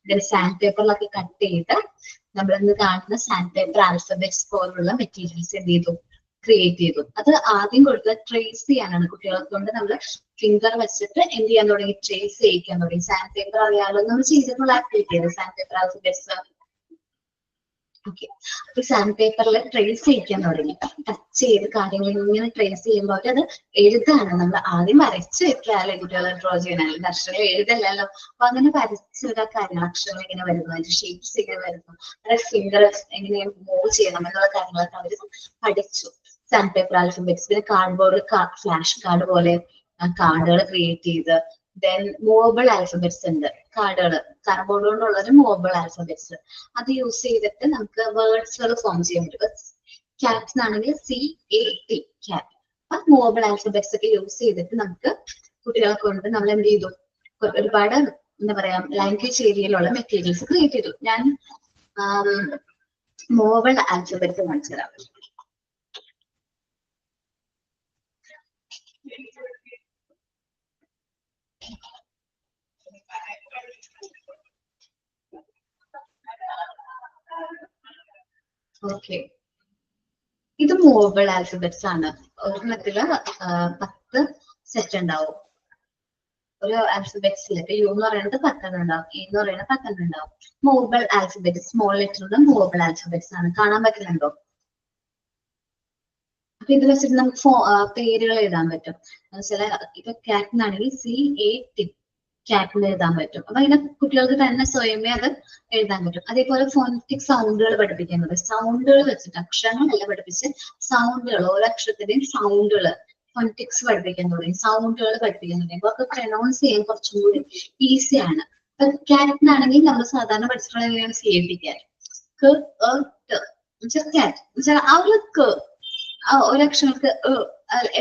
ഇതിൽ സാൻഡ് പേപ്പറിലൊക്കെ കട്ട് ചെയ്ത് നമ്മളിന്ന് കാണുന്ന സാൻഡ് പേപ്പർ ആൽഫബറ്റ്സ് പോലുള്ള മെറ്റീരിയൽസ് എന്ത് ചെയ്തു, ക്രിയേറ്റ് ചെയ്തു. അത് ആദ്യം കൊടുത്ത് ട്രേസ് ചെയ്യാനാണ്. കുട്ടികളെ കൊണ്ട് നമ്മൾ ഫിംഗർ വെച്ചിട്ട് എന്ത് ചെയ്യാൻ തുടങ്ങി, ട്രേസ് ചെയ്യിക്കാൻ തുടങ്ങി. സാൻഡ് പേപ്പർ അറിയാലോ, നമ്മൾ ചെയ്തിട്ടുള്ള ആക്ടിവിറ്റി ആണ് സാൻഡ് പേപ്പർ ആൽഫബറ്റ്സ്. ഓക്കെ, അപ്പൊ സാൻഡ് പേപ്പറിൽ ട്രേസ് ചെയ്യിക്കാൻ തുടങ്ങി. ടച്ച് ചെയ്ത് കാര്യങ്ങൾ ഇങ്ങനെ ട്രേസ് ചെയ്യുമ്പോൾ അവരത് എഴുതാണ്. നമ്മൾ ആദ്യം വരച്ച് വെക്കാല്ലേ കുട്ടികളെ ഡ്രോ ചെയ്യാനാലും, അക്ഷരങ്ങൾ എഴുതല്ലല്ലോ. അപ്പൊ അങ്ങനെ വരച്ചുള്ള കാര്യങ്ങൾ, അക്ഷരങ്ങൾ എങ്ങനെ വരുന്നു, അതിന്റെ ഷേപ്സ് എങ്ങനെ വരുന്നു, അവരുടെ ഫിംഗർ എങ്ങനെ മൂവ് ചെയ്യണം എന്നുള്ള കാര്യങ്ങളൊക്കെ അവർ പഠിച്ചു. Sand paper alphabets. പിന്നെ കാർഡ്ബോർഡ്, ഫ്ലാഷ് കാർഡ് പോലെ കാർഡുകൾ ക്രിയേറ്റ് ചെയ്ത്, ദെൻ മൂവബിൾ ആൽഫബറ്റ്സ് ഉണ്ട്, കാർഡുകൾ കാർഡ്ബോർഡ് കൊണ്ടുള്ളൊരു മൂവബിൾ ആൽഫബറ്റ്സ്. അത് യൂസ് ചെയ്തിട്ട് നമുക്ക് വേർഡ്സുകൾ ഫോം ചെയ്യാൻ പറ്റും. ക്യാറ്റ് എന്നാണെങ്കിൽ CAT ക്യാറ്റ്. അപ്പൊ മൂവബിൾ ആൽഫബറ്റ്സ് ഒക്കെ യൂസ് ചെയ്തിട്ട് നമുക്ക് കുട്ടികളെ കൊണ്ട് നമ്മൾ എന്ത് ചെയ്തു, ഒരുപാട് എന്താ പറയാ ലാംഗ്വേജ് ഏരിയയിലുള്ള മെറ്റീരിയൽസ് ക്രിയേറ്റ് ചെയ്തു. ഞാൻ മൂവബിൾ ആൽഫബറ്റ്സ് കാണിച്ചു തരാം. ഓക്കെ, ഇത് മൂവബിൾ ആൽഫബറ്റ്സ് ആണ്. ഒരെണ്ണത്തില് 10 സെറ്റ് ഉണ്ടാവും. ഒരു ആൽഫബറ്റ്സിലൊക്കെ U എന്ന് പറയുന്നത് 10 ഉണ്ടാവും, E എന്ന് പറയുന്നത് 10 ഉണ്ടാവും. മൂവബിൾ ആൽഫബറ്റ്സ്, സ്മോൾ ലെറ്ററിന്റെ മൂവബിൾ ആൽഫബറ്റ്സ് ആണ്. കാണാൻ പറ്റുന്നുണ്ടോ? അപ്പൊ ഇത് വെച്ചിട്ട് നമുക്ക് പേരുകൾ എഴുതാൻ പറ്റും. ചില ഇപ്പൊ ക്യാറ്റിനാണെങ്കിൽ CAT ക്യാറ്റിന് എഴുതാൻ പറ്റും. അപ്പൊ ഇങ്ങനെ കുട്ടികൾക്ക് തന്നെ സ്വയമേ അത് എഴുതാൻ പറ്റും. അതേപോലെ ഫോണറ്റിക് സൗണ്ടുകൾ പഠിപ്പിക്കുന്നത്, സൗണ്ടുകൾ വെച്ചിട്ട് അക്ഷരങ്ങളല്ല പഠിപ്പിച്ച് സൗണ്ടുകൾ, ഓരോ അക്ഷരത്തിന്റെയും സൗണ്ടുകൾ ഫോണറ്റിക്സ് പഠിപ്പിക്കാൻ തുടങ്ങി, സൗണ്ടുകൾ പഠിപ്പിക്കാൻ തുടങ്ങി. അപ്പൊ ഒക്കെ പ്രൊനൗൺസ് ചെയ്യാൻ കുറച്ചും കൂടി ഈസിയാണ്. ഇപ്പൊ ക്യാറ്റിനാണെങ്കിൽ നമ്മൾ സാധാരണ പഠിച്ചിട്ടുള്ള എങ്ങനെയാണ് CAT ക്യാറ്റ്. ആ ഒരു ഒരക്ഷരങ്ങൾക്ക്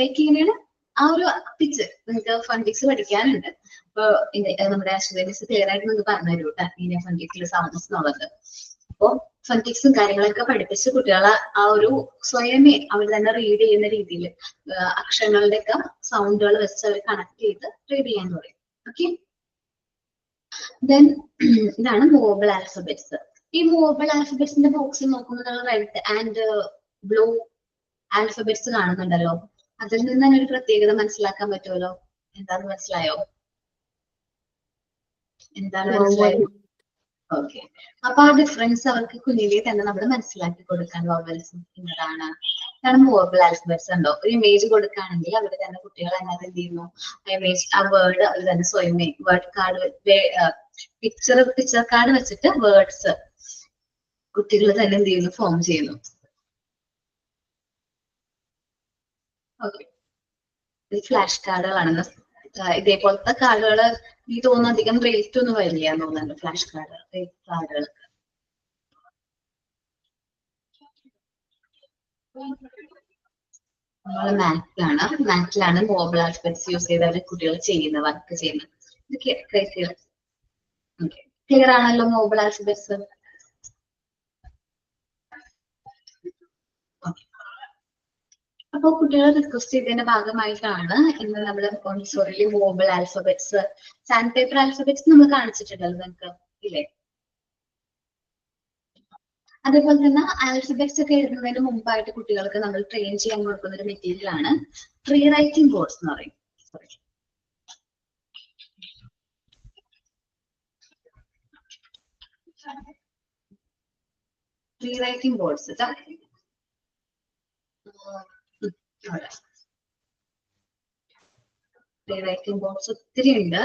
എങ്ങനെയാണ് ആ ഒരു പിച്ച് നിങ്ങൾക്ക് ഫണ്ടിക്സ് പഠിക്കാനുണ്ട്. ഇപ്പൊ നമ്മുടെ അശ്വതീസ് ക്ലിയർ ആയിട്ട് നിങ്ങൾക്ക് പറഞ്ഞു തരൂ കേട്ടോ, ഇങ്ങനെ ഫണ്ടിക്സിൽ സൗണ്ട്സ് എന്നുള്ളത്. അപ്പൊ ഫണ്ടിക്സും കാര്യങ്ങളൊക്കെ പഠിപ്പിച്ച് കുട്ടികളെ ആ ഒരു സ്വയമേ അവർ തന്നെ റീഡ് ചെയ്യുന്ന രീതിയിൽ അക്ഷരങ്ങളുടെ ഒക്കെ സൗണ്ടുകൾ വെച്ച് അവർ കണക്ട് ചെയ്ത് റീഡ് ചെയ്യാൻ തുടങ്ങി. ഓക്കെ, ദെൻ ഇതാണ് മൂവബിൾ ആൽഫബറ്റ്സ്. ഈ മൂവബിൾ ആൽഫബറ്റ്സിന്റെ ബോക്സിൽ നോക്കുമ്പോൾ റെഡ് ആൻഡ് ബ്ലൂ ആൽഫബറ്റ്സ് കാണുന്നുണ്ടല്ലോ. അതിൽ നിന്ന് തന്നെ ഒരു പ്രത്യേകത മനസ്സിലാക്കാൻ പറ്റുമല്ലോ. എന്താന്ന് മനസ്സിലായോ? എന്താണ് മനസ്സിലായോ? ഓക്കെ, അപ്പൊ ആ ഡിഫറൻസ് അവർക്ക് കുഞ്ഞിലേ തന്നെ നമ്മൾ മനസ്സിലാക്കി കൊടുക്കാൻ വവൽസ് എന്നതാണ്. ഇതാണ് മൂവബിൾ ആൽഫബറ്റ്സ്. ഉണ്ടോ, ഒരു ഇമേജ് കൊടുക്കുകയാണെങ്കിൽ അവർ തന്നെ കുട്ടികൾ എങ്ങനെ എന്ത് ചെയ്യുന്നു, ആ ഇമേജ് ആ വേർഡ് അവർ തന്നെ സ്വയമേ വേർഡ് കാർഡ് പിക്ചർ കാർഡ് വെച്ചിട്ട് വേർഡ്സ് കുട്ടികൾ തന്നെ എന്ത് ചെയ്യുന്നു, ഫോം ചെയ്യുന്നു. ഓക്കെ, ഇത് ഫ്ലാഷ് കാർഡുകളാണ്. ഇതേപോലത്തെ കാർഡുകൾ എനിക്ക് തോന്നുന്നു അധികം റേറ്റ് ഒന്നും വരില്ല തോന്നുന്നുണ്ട്. ഫ്ലാഷ് കാർഡുകൾ നമ്മള് മാറ്റിലാണ് മൂവബിൾ ആൽഫബറ്റ്സ് യൂസ് ചെയ്ത് കുട്ടികൾ ചെയ്യുന്ന വർക്ക് ചെയ്യുന്നത്. ക്ലിയർ ആണല്ലോ മൂവബിൾ ആൽഫബറ്റ്സ്? അപ്പൊ കുട്ടികളെ റിക്വസ്റ്റ് ചെയ്തതിന്റെ ഭാഗമായിട്ടാണ് ഇന്ന് നമ്മൾ മോണ്ടിസോറിയിലെ movable alphabets, sand paper alphabets നമ്മൾ കാണിച്ചിട്ടുണ്ടല്ലോ നിങ്ങൾക്ക് ഇല്ലേ? അതേപോലെ തന്നെ ആൽഫബറ്റ്സ് ഒക്കെ എഴുതുന്നതിന് മുമ്പായിട്ട് കുട്ടികൾക്ക് നമ്മൾ ട്രെയിൻ ചെയ്യാൻ കൊടുക്കുന്ന ഒരു മെറ്റീരിയൽ ആണ് ട്രീ റൈറ്റിംഗ് ബോർഡ്സ് എന്ന് പറയും. Tree writing boards play writing boards ഒത്തിരി ഉണ്ട്.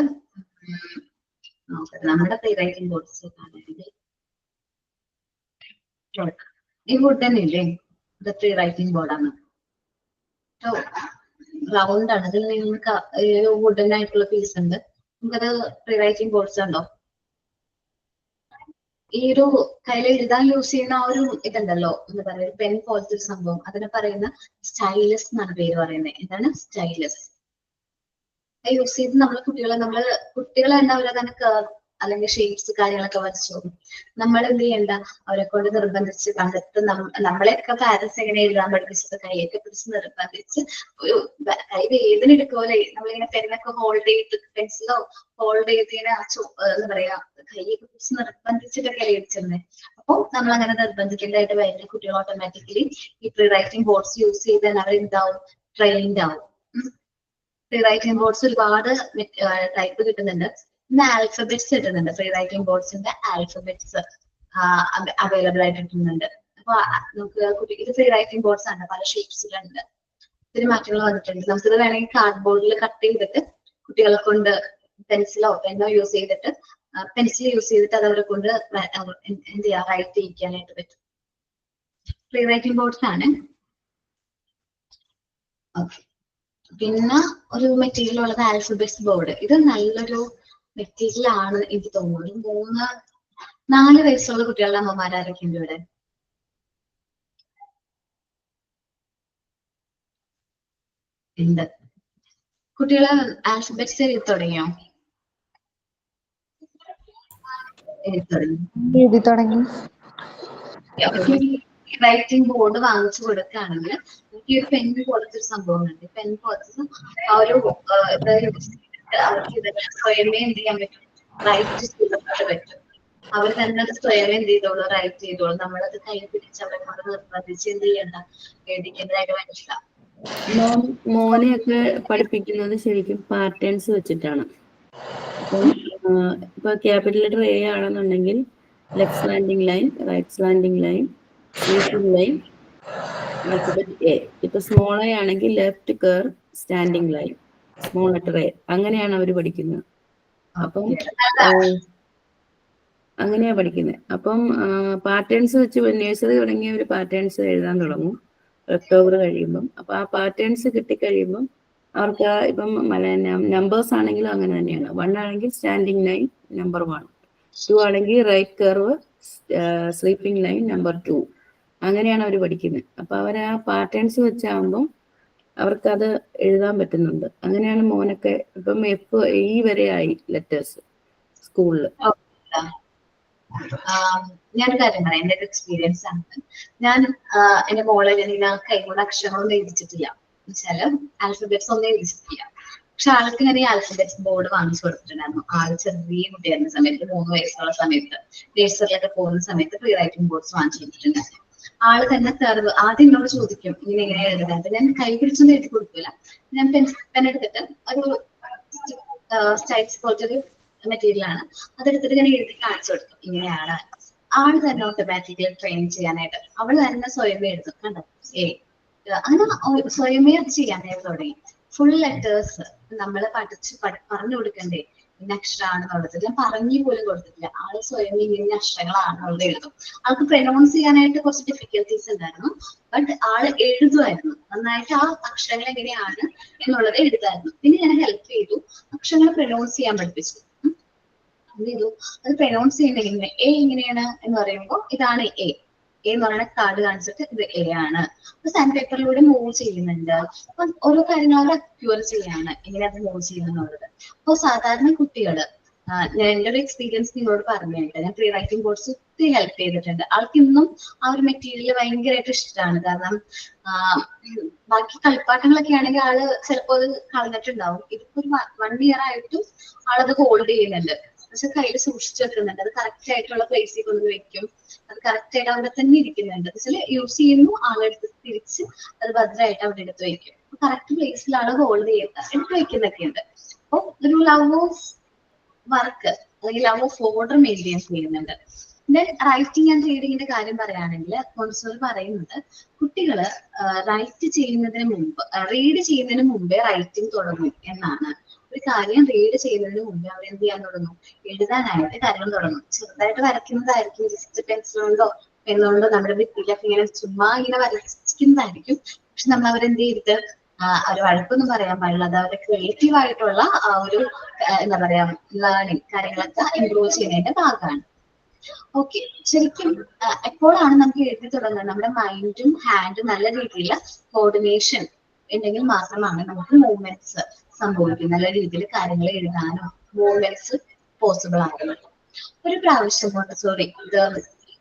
നമ്മുടെ പ്ലേ റൈറ്റിംഗ് ബോർഡ്സ് ഈ വുഡ് തന്നെ ഇല്ലേ, ഇത് പ്ലേ റൈറ്റിംഗ് ബോർഡാണ്. റൗണ്ട് ആണ്, അതിൽ നിങ്ങൾക്ക് വുഡൻ ആയിട്ടുള്ള പീസ് ഉണ്ട്. നമുക്കത് പ്ലേ റൈറ്റിംഗ് ബോർഡ്സ് ഉണ്ടോ? ഈ ഒരു കയ്യിൽ എഴുതാൻ യൂസ് ചെയ്യുന്ന ആ ഒരു ഇതുണ്ടല്ലോ, എന്താ പറയുക, പെൻ പോലത്തെ ഒരു സംഭവം, അതിനെ പറയുന്ന സ്റ്റൈലസ് എന്നാണ് പേര് പറയുന്നത്. എന്താണ് സ്റ്റൈലസ്? യൂസ് ചെയ്ത് കുട്ടികളെ ഉണ്ടാവില്ല തന്നെ അല്ലെങ്കിൽ ഷേപ്സ് കാര്യങ്ങളൊക്കെ വരച്ചോളും. നമ്മൾ എന്ത് ചെയ്യണ്ട, അവരെ കൊണ്ട് നിർബന്ധിച്ച് കണ്ടെത്ത് നമ്മളെയൊക്കെ പാരന്റ്സ് എങ്ങനെ എഴുതാൻ പഠിപ്പിച്ചത് കൈയൊക്കെ പിടിച്ച് നിർബന്ധിച്ച് ഒരു കൈ വേദന എടുക്കുമല്ലേ, നമ്മളിങ്ങനെ പെന്നൊക്കെ ഹോൾഡ് ചെയ്ത് പെൻസിലോ ഹോൾഡ് ചെയ്ത് ഇങ്ങനെ എന്താ പറയാ കൈയൊക്കെ പിടിച്ച് നിർബന്ധിച്ചിട്ടൊക്കെ എഴുതിച്ചിരുന്നത്. അപ്പോൾ നമ്മൾ അങ്ങനെ നിർബന്ധിക്കേണ്ടതായിട്ട് വരുന്ന കുട്ടികൾ ഓട്ടോമാറ്റിക്കലി ഈ പ്രീ റൈറ്റിംഗ് ബോർഡ്സ് യൂസ് ചെയ്താൽ അവർ എന്താവും, ട്രെയിൻഡ് ആവും. പ്രീ റൈറ്റിംഗ് ബോർഡ്സ് ഒരുപാട് ടൈപ്പ് കിട്ടുന്നുണ്ട്. ഇന്ന് ആൽഫബറ്റ്സ് കിട്ടുന്നുണ്ട്, പ്രീ റൈറ്റിംഗ് ബോർഡ്സിന്റെ ആൽഫബറ്റ്സ് അവൈലബിൾ ആയിട്ട് കിട്ടുന്നുണ്ട്. അപ്പൊ നമുക്ക് കുട്ടിക്ക് ഇത് പ്രീ റൈറ്റിംഗ് ബോർഡ്സ് ആണ്, പല ഷേപ്സിലുണ്ട്. ഒത്തിരി മാറ്റങ്ങൾ വന്നിട്ടുണ്ട്. നമുക്കിത് വേണമെങ്കിൽ കാർഡ് ബോർഡിൽ കട്ട് ചെയ്തിട്ട് കുട്ടികളെ കൊണ്ട് പെൻസിലോ പെന്നോ യൂസ് ചെയ്തിട്ട് പെൻസിൽ യൂസ് ചെയ്തിട്ട് അത് അവരെ കൊണ്ട് എന്ത് ചെയ്യാ റൈറ്റ് ചെയ്യിക്കാനായിട്ട് പറ്റും. പ്രീ റൈറ്റിംഗ് ബോർഡ്സ് ആണ്. ഓക്കെ, പിന്നെ ഒരു മെറ്റീരിയൽ ഉള്ളത് ആൽഫബറ്റ്സ് ബോർഡ്. ഇത് നല്ലൊരു മെറ്റീരിയൽ ആണ് എനിക്ക് തോന്നുന്നു. 3-4 വയസ്സുള്ള കുട്ടികളുടെ അമ്മമാരാരൊക്കെയുണ്ട് ഇവിടെ? ഉണ്ട്. കുട്ടികളെ ആൽഫബറ്റ്സ് എഴുതി തുടങ്ങിയോ? എഴുതി തുടങ്ങി. റൈറ്റിംഗ് ബോർഡ് വാങ്ങിച്ചു കൊടുക്കുകയാണെങ്കിൽ എനിക്ക് ഒരു പെൻ പോലത്തൊരു സംഭവം ഉണ്ട്. പെൻ പോലത്തെ ആ ഒരു അവർക്ക് ഇതൊക്കെ സ്വയമേ എന്ത് ചെയ്യാൻ പറ്റും, റൈറ്റ് ചെയ്തിട്ട് പറ്റും. അവർ തന്നെ അത് സ്വയമേ എന്ത് ചെയ്തോളൂ, റൈറ്റ് ചെയ്തോളൂ. നമ്മളത് കൈ പിടിച്ച് അവരെ കൊണ്ട് നിർബന്ധിച്ച് എന്ത് ചെയ്യണ്ട, എഴുതിക്കേണ്ടതായിട്ട് മനസ്സിലാവും. മോനെയൊക്കെ പഠിപ്പിക്കുന്നത് ശരിക്കും പാറ്റേൺസ് വെച്ചിട്ടാണ്. അപ്പം ഇപ്പൊ ക്യാപിറ്റൽ ലെറ്റർ എ ആണെന്നുണ്ടെങ്കിൽ left slanting line, right slanting line, sweeping line, alphabet A. ഇപ്പൊ സ്മോൾ എ ആണെങ്കിൽ left curve, standing line, small letter A. അങ്ങനെയാണ് അവർ പഠിക്കുന്നത്. അപ്പം അങ്ങനെയാ പഠിക്കുന്നത്. അപ്പം പാറ്റേൺസ് വെച്ച് നഴ്സറി തുടങ്ങിയ ഒരു പാറ്റേൺസ് എഴുതാൻ തുടങ്ങും ഒക്ടോബർ കഴിയുമ്പം. അപ്പൊ ആ പാറ്റേൺസ് കിട്ടിക്കഴിയുമ്പം അവർക്ക് ഇപ്പം നമ്പേഴ്സ് ആണെങ്കിലും അങ്ങനെ തന്നെയാണ്. 1 ആണെങ്കിൽ സ്റ്റാൻഡിങ് ലൈൻ നമ്പർ 1, 2 ആണെങ്കിൽ right curve, sleeping line number 2. അങ്ങനെയാണ് അവർ പഠിക്കുന്നത്. അപ്പൊ അവർ ആ പാറ്റേൺസ് വെച്ചാകുമ്പോൾ അവർക്കത് എഴുതാൻ പറ്റുന്നുണ്ട്. അങ്ങനെയാണ് മോനൊക്കെ ഇപ്പം F E വരെ ആയി ലെറ്റേഴ്സ് സ്കൂളിൽ. ഞാനൊരു കാര്യം പറയാം, എന്റെ ഒരു എക്സ്പീരിയൻസ് ആണ്. ഞാൻ എന്റെ മോളെ ഞാൻ കൈകൊണ്ട് അക്ഷരങ്ങളൊന്നും എഴുതിച്ചിട്ടില്ല, എന്നുവെച്ചാല് ആൽഫബറ്റ്സ് ഒന്നും എഴുതിച്ചിട്ടില്ല. പക്ഷെ ആൾക്ക് ഞാൻ ഈ ആൽഫബറ്റ്സ് ബോർഡ് വാങ്ങിച്ചു കൊടുത്തിട്ടുണ്ടായിരുന്നു. ആള് ചെറിയ കുട്ടിയായിരുന്ന സമയത്ത്, 3 വയസ്സുള്ള സമയത്ത്, നഴ്സറിലൊക്കെ പോകുന്ന സമയത്ത് പ്രീ റൈറ്റിംഗ് ബോർഡ്സ് വാങ്ങിച്ചു കൊടുത്തിട്ടുണ്ടായിരുന്നു. ആള് തന്നെ ആദ്യം എന്നോട് ചോദിക്കും ഇങ്ങനെ എങ്ങനെ എഴുതാൻ. ഞാൻ കൈ പിടിച്ചൊന്നും എഴുതി കൊടുക്കില്ല. ഞാൻ പെൻ എടുത്തിട്ട് ഒരു സ്റ്റൈൽസ് പോലത്തെ ഒരു മെറ്റീരിയൽ ആണ്, അതെടുത്തിട്ട് ഞാൻ എഴുതി കാണിച്ചു കൊടുക്കും. ഇങ്ങനെയാണ്. ആള് തന്നെ ഓട്ടോമാറ്റിക്കലി ട്രെയിൻ ചെയ്യാനായിട്ട് അവള് തന്നെ സ്വയമേ എഴുതും. കണ്ടോ, അങ്ങനെ സ്വയമേ അത് ചെയ്യാനായിട്ട് തുടങ്ങി. ഫുൾ ലെറ്റേഴ്സ് നമ്മള് പറഞ്ഞു കൊടുക്കണ്ടേ ഇന്ന അക്ഷരമാണെന്നുള്ളത്. ഞാൻ പറഞ്ഞു പോലും കൊടുത്തിട്ടില്ല. ആള് സ്വയം ഇന്ന അക്ഷരങ്ങളാണെന്നുള്ളത് എഴുതും. ആൾക്ക് പ്രൊനൗൺസ് ചെയ്യാനായിട്ട് കുറച്ച് ഡിഫിക്കൽട്ടീസ് ഉണ്ടായിരുന്നു, ബട്ട് ആള് എഴുതുമായിരുന്നു നന്നായിട്ട്. ആ അക്ഷരങ്ങൾ എങ്ങനെയാണ് എന്നുള്ളത് എഴുതായിരുന്നു. പിന്നെ ഞാൻ ഹെൽപ്പ് ചെയ്തു, അക്ഷരങ്ങൾ പ്രൊനൗൺസ് ചെയ്യാൻ പഠിപ്പിച്ചു. എന്ത് ചെയ്തു, അത് പ്രൊനൗൺസ് ചെയ്യണമെങ്കിൽ എ എങ്ങനെയാണ് എന്ന് പറയുമ്പോൾ ഇതാണ് എ എന്ന് പറയുന്ന കാർഡ് കാണിച്ചിട്ട് ഇത് എ ആണ്. അപ്പൊ സാൻഡ് പേപ്പറിലൂടെ മൂവ് ചെയ്യുന്നുണ്ട്. അപ്പൊ ഓരോ കാര്യങ്ങൾ അവർ അക്യൂർ ചെയ്യാണ് എങ്ങനെ അത് മൂവ് ചെയ്യുന്നുള്ളത്. അപ്പൊ സാധാരണ കുട്ടികള് ഞാൻ എൻ്റെ ഒരു എക്സ്പീരിയൻസ് നിങ്ങളോട് പറഞ്ഞിട്ട് ഞാൻ പ്രീ റൈറ്റിംഗ് ബോർഡ്സ് ഒത്തിരി ഹെൽപ്പ് ചെയ്തിട്ടുണ്ട്. ആൾക്ക് ഇന്നും ആ ഒരു മെറ്റീരിയൽ ഭയങ്കരമായിട്ട് ഇഷ്ടമാണ്. കാരണം ബാക്കി കളിപ്പാട്ടങ്ങളൊക്കെ ആണെങ്കിൽ ആള് ചിലപ്പോൾ അത് കളഞ്ഞിട്ടുണ്ടാവും. ഇതിപ്പോ ഒരു 1 year ആയിട്ടും ആളത് ഹോൾഡ് ചെയ്യുന്നുണ്ട്. പക്ഷെ കയ്യിൽ സൂക്ഷിച്ചു വെക്കുന്നുണ്ട്. അത് കറക്റ്റ് ആയിട്ടുള്ള പ്ലേസിൽ കൊണ്ട് വെക്കും. അത് കറക്റ്റ് ആയിട്ട് അവിടെ തന്നെ ഇരിക്കുന്നുണ്ട്. വെച്ചാൽ യൂസ് ചെയ്യുന്നു, ആളെടുത്ത് തിരിച്ച് അത് ഭദ്രമായിട്ട് അവിടെ എടുത്ത് വെക്കും. കറക്റ്റ് പ്ലേസിൽ ആള് ഹോൾഡ് ചെയ്യുന്ന എടുത്ത് വെക്കുന്നൊക്കെ ഉണ്ട്. അപ്പൊ ഒരു ലവ് ഓഫ് വർക്ക് അല്ലെങ്കിൽ ലവ് ഓഫ് ഓർഡർ മെയിൻറ്റെയിൻ ചെയ്യുന്നുണ്ട്. ദെൻ റൈറ്റിംഗ് ആൻഡ് റീഡിങ്ങിന്റെ കാര്യം പറയുകയാണെങ്കിൽ മോണ്ടിസോറി പറയുന്നത് കുട്ടികള് റൈറ്റ് ചെയ്യുന്നതിന് മുമ്പ് റീഡ് ചെയ്യുന്നതിന് മുമ്പേ റൈറ്റിംഗ് തുടങ്ങും എന്നാണ്. ഒരു കാര്യം റീഡ് ചെയ്യുന്നതിന് മുമ്പേ അവർ എന്ത് ചെയ്യാൻ തുടങ്ങും, എഴുതാനായിട്ട് കാര്യങ്ങൾ തുടങ്ങും. ചെറുതായിട്ട് വരയ്ക്കുന്നതായിരിക്കും, ജസ്റ്റ് പെൻസിൽ കൊണ്ടോ പെന്നുകൊണ്ടോ നമ്മുടെ ഭിത്തിയിലൊക്കെ ഇങ്ങനെ ചുമ്മാ ഇങ്ങനെ വരയ്ക്കുന്നതായിരിക്കും. പക്ഷെ നമ്മൾ അവരെന്ത് ചെയ്തിട്ട് ഒരു വഴക്കൊന്നും പറയാൻ പാടില്ല. അത് അവരുടെ ക്രിയേറ്റീവ് ആയിട്ടുള്ള ആ ഒരു എന്താ പറയാ ലേണിംഗ് കാര്യങ്ങളൊക്കെ ഇംപ്രൂവ് ചെയ്യുന്നതിന്റെ ഭാഗമാണ്. ഓക്കെ, ശരിക്കും എപ്പോഴാണ് നമുക്ക് എഴുതി തുടങ്ങുന്നത്, നമ്മുടെ മൈൻഡും ഹാൻഡും നല്ല രീതിയിൽ കോർഡിനേഷൻ ഉണ്ടെങ്കിൽ മാത്രമാണ് നമുക്ക് മൂവ്മെന്റ്സ് സംഭവിക്കും. നല്ല രീതിയിൽ കാര്യങ്ങൾ എഴുതാനോ മൂവ്മെന്റ്സ് പോസിബിൾ ആകുന്നത്. ഒരു പ്രാവശ്യം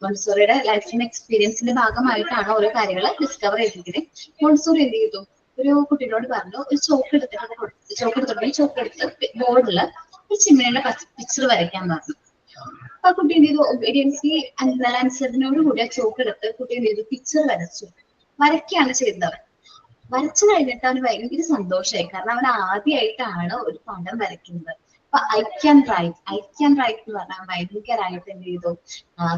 മോണ്ടിസോറിയുടെ ലൈഫിന്റെ എക്സ്പീരിയൻസിന്റെ ഭാഗമായിട്ടാണ് ഓരോ കാര്യങ്ങൾ ഡിസ്കവർ ചെയ്തത്. മോണ്ടിസോറി എന്ത് ചെയ്തു, ഒരു കുട്ടീനോട് പറഞ്ഞു ഒരു ചോക്ക് എടുത്തിട്ട് ബോർഡിൽ ഒരു ചിമ്മിനിയുടെ പിക്ചർ വരയ്ക്കാൻ പറഞ്ഞു. അപ്പൊ ആ കുട്ടി എന്ത് ചെയ്തു, ഒബീഡിയൻസി അനുസരണയോട് കൂടി ആ ചോക്ക് എടുത്ത് കുട്ടി എന്ത് ചെയ്തു, പിക്ചർ വരയ്ക്കുകയാണ് ചെയ്തത്. വരച്ചു കഴിഞ്ഞിട്ട് അവന് ഭയങ്കര സന്തോഷമായി. കാരണം അവൻ ആദ്യമായിട്ടാണ് ഒരു പടം വരയ്ക്കുന്നത്. അപ്പൊ ഐ ക്യാൻ റൈറ്റ് എന്ന് പറഞ്ഞാൽ ഭയങ്കരമായിട്ട് എന്ത് ചെയ്തു,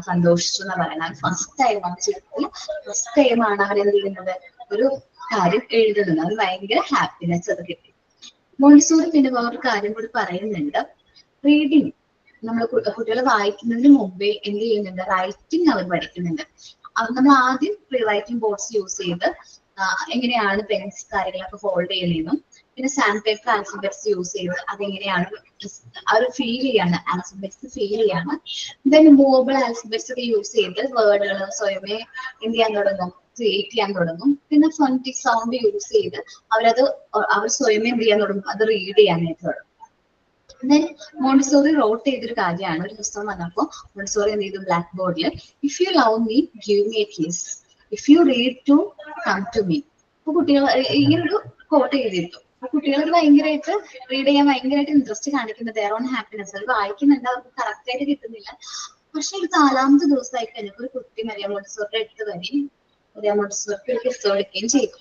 സന്തോഷിച്ചു എന്ന് പറയുന്നത്. ഫസ്റ്റ് ടൈമാണ് ജീവിതത്തിൽ ഫസ്റ്റ് ടൈമാണ് അവൻ എന്ത് ചെയ്യുന്നത്, ഒരു കാര്യം എഴുതുന്നത്. അവന് ഭയങ്കര ഹാപ്പിനെസ് അത് കിട്ടി. മോണ്ടിസോറി പിന്നെ വേറൊരു കാര്യം കൂടി പറയുന്നുണ്ട്. റീഡിങ് നമ്മൾ കുട്ടികൾ വായിക്കുന്നതിന് മുമ്പേ എന്ത് ചെയ്യുന്നുണ്ട്, റൈറ്റിംഗ് അവർ പഠിക്കുന്നുണ്ട്. നമ്മൾ ആദ്യം പ്രീ റൈറ്റിംഗ് ബോർഡ്സ് യൂസ് ചെയ്ത് എങ്ങനെയാണ് പെൻസ് കാര്യങ്ങളൊക്കെ ഹോൾഡ് ചെയ്യുന്നതെന്നും, പിന്നെ സാൻഡ് പേപ്പർ ആൽഫബറ്റ്സ് യൂസ് ചെയ്ത് അതെങ്ങനെയാണ് അവർ ഫീൽ ചെയ്യാണ്, ആൽഫബറ്റ്സ് ഫീൽ ചെയ്യാണ്. ദെൻ മൂവബിൾ ആൽഫബറ്റ്സ് ഒക്കെ യൂസ് ചെയ്ത് വേർഡുകൾ സ്വയമേ എന്ത് ചെയ്യാൻ തുടങ്ങും, ക്രിയേറ്റ് ചെയ്യാൻ തുടങ്ങും. പിന്നെ ഫോണറ്റിക് സൗണ്ട് യൂസ് ചെയ്ത് അവർ സ്വയമേ എന്ത് ചെയ്യാൻ തുടങ്ങും, അത് റീഡ് ചെയ്യാനായിട്ട് തുടങ്ങും. ദെൻ മോണ്ടിസോറി റോട്ട് ചെയ്തൊരു കാര്യമാണ്. ഒരു പുസ്തകം വന്നപ്പോ മോണ്ടിസോറി എന്ത് ചെയ്തു, ബ്ലാക്ക് ബോർഡിൽ if you love me give me a kiss, if you read to come to me. അപ്പൊ കുട്ടികൾ ഇങ്ങനൊരു കോട്ട് ചെയ്തിരുന്നു. അപ്പൊ കുട്ടികൾ ഭയങ്കരമായിട്ട് റീഡ് ചെയ്യാൻ ഭയങ്കരമായിട്ട് ഇൻട്രസ്റ്റ് കാണിക്കുന്നത്, ദെയർ ഓൺ ഹാപ്പിനെസ്. അത് വായിക്കുന്നുണ്ട്, അവർക്ക് കറക്റ്റ് ആയിട്ട് കിട്ടുന്നില്ല. പക്ഷെ ഒരു 4ാമത്തെ ദിവസമായി കഴിഞ്ഞപ്പോൾ ഒരു കുട്ടി മരിയ മോണ്ടിസോറിയുടെ അടുത്ത് വരികയും മരിയ മോണ്ടിസോറിക്ക് ഒരു പുസ്തകം എടുക്കുകയും ചെയ്തു.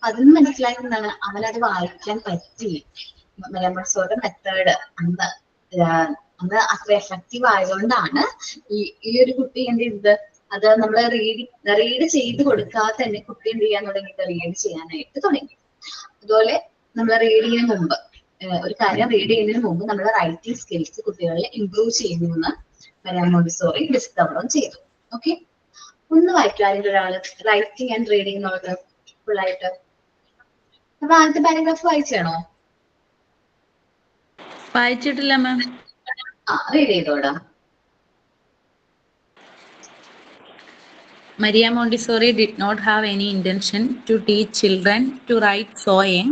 അതിന് മനസ്സിലാക്കുന്നതാണ് അവനത് വായിക്കാൻ പറ്റി. മരിയ മോണ്ടിസോറിയുടെ മെത്തേഡ് അന്ന് അത്ര എഫക്റ്റീവ് ആയതുകൊണ്ടാണ് ഈ ഒരു കുട്ടി എന്ത് ചെയ്തത്, അത് നമ്മൾ റീഡ് ചെയ്ത് കൊടുക്കാതെ തന്നെ കുട്ടി എന്ത് ചെയ്യാൻ തുടങ്ങിയിട്ട് റീഡ് ചെയ്യാനായിട്ട് തുടങ്ങി. അതുപോലെ നമ്മൾ റീഡിങ്ങിന് മുമ്പ് ഒരു കാര്യം റീഡ് ചെയ്യുന്നതിന് മുമ്പ് നമ്മൾ റൈറ്റിംഗ് സ്കിൽസ് കുട്ടികളിൽ ഇംപ്രൂവ് ചെയ്യുന്നു മരിയ മോണ്ടിസോറി ഡിസ്കവറും ചെയ്തു. ഓക്കെ, ഒന്ന് വായിക്കാറില്ല ഒരാള് റൈറ്റിംഗ് ആൻഡ് റീഡിംഗ് എന്നുള്ളത് ഫുള്ളായിട്ട്. അപ്പൊ ആദ്യത്തെ പാരഗ്രാഫ് വായിച്ചാണോ? വായിച്ചിട്ടില്ല മാം. Read ചെയ്തോടാ. Maria Montessori did not have any intention to teach children to write so young,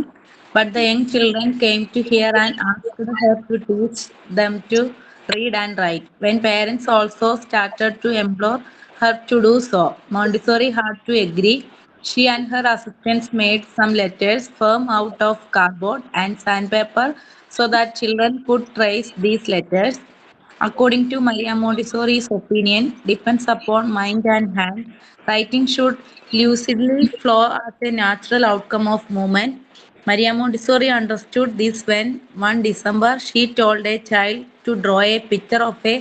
but the young children came to her and asked her to teach them to read and write. When parents also started to implore her to do so, Montessori had to agree. She and her assistants made some letters formed out of cardboard and sandpaper so that children could trace these letters. According to Maria Montessori's opinion, depends upon mind and hand. Writing should lucidly flow as a natural outcome of movement. Maria Montessori understood this when, one December, she told a child to draw a picture of a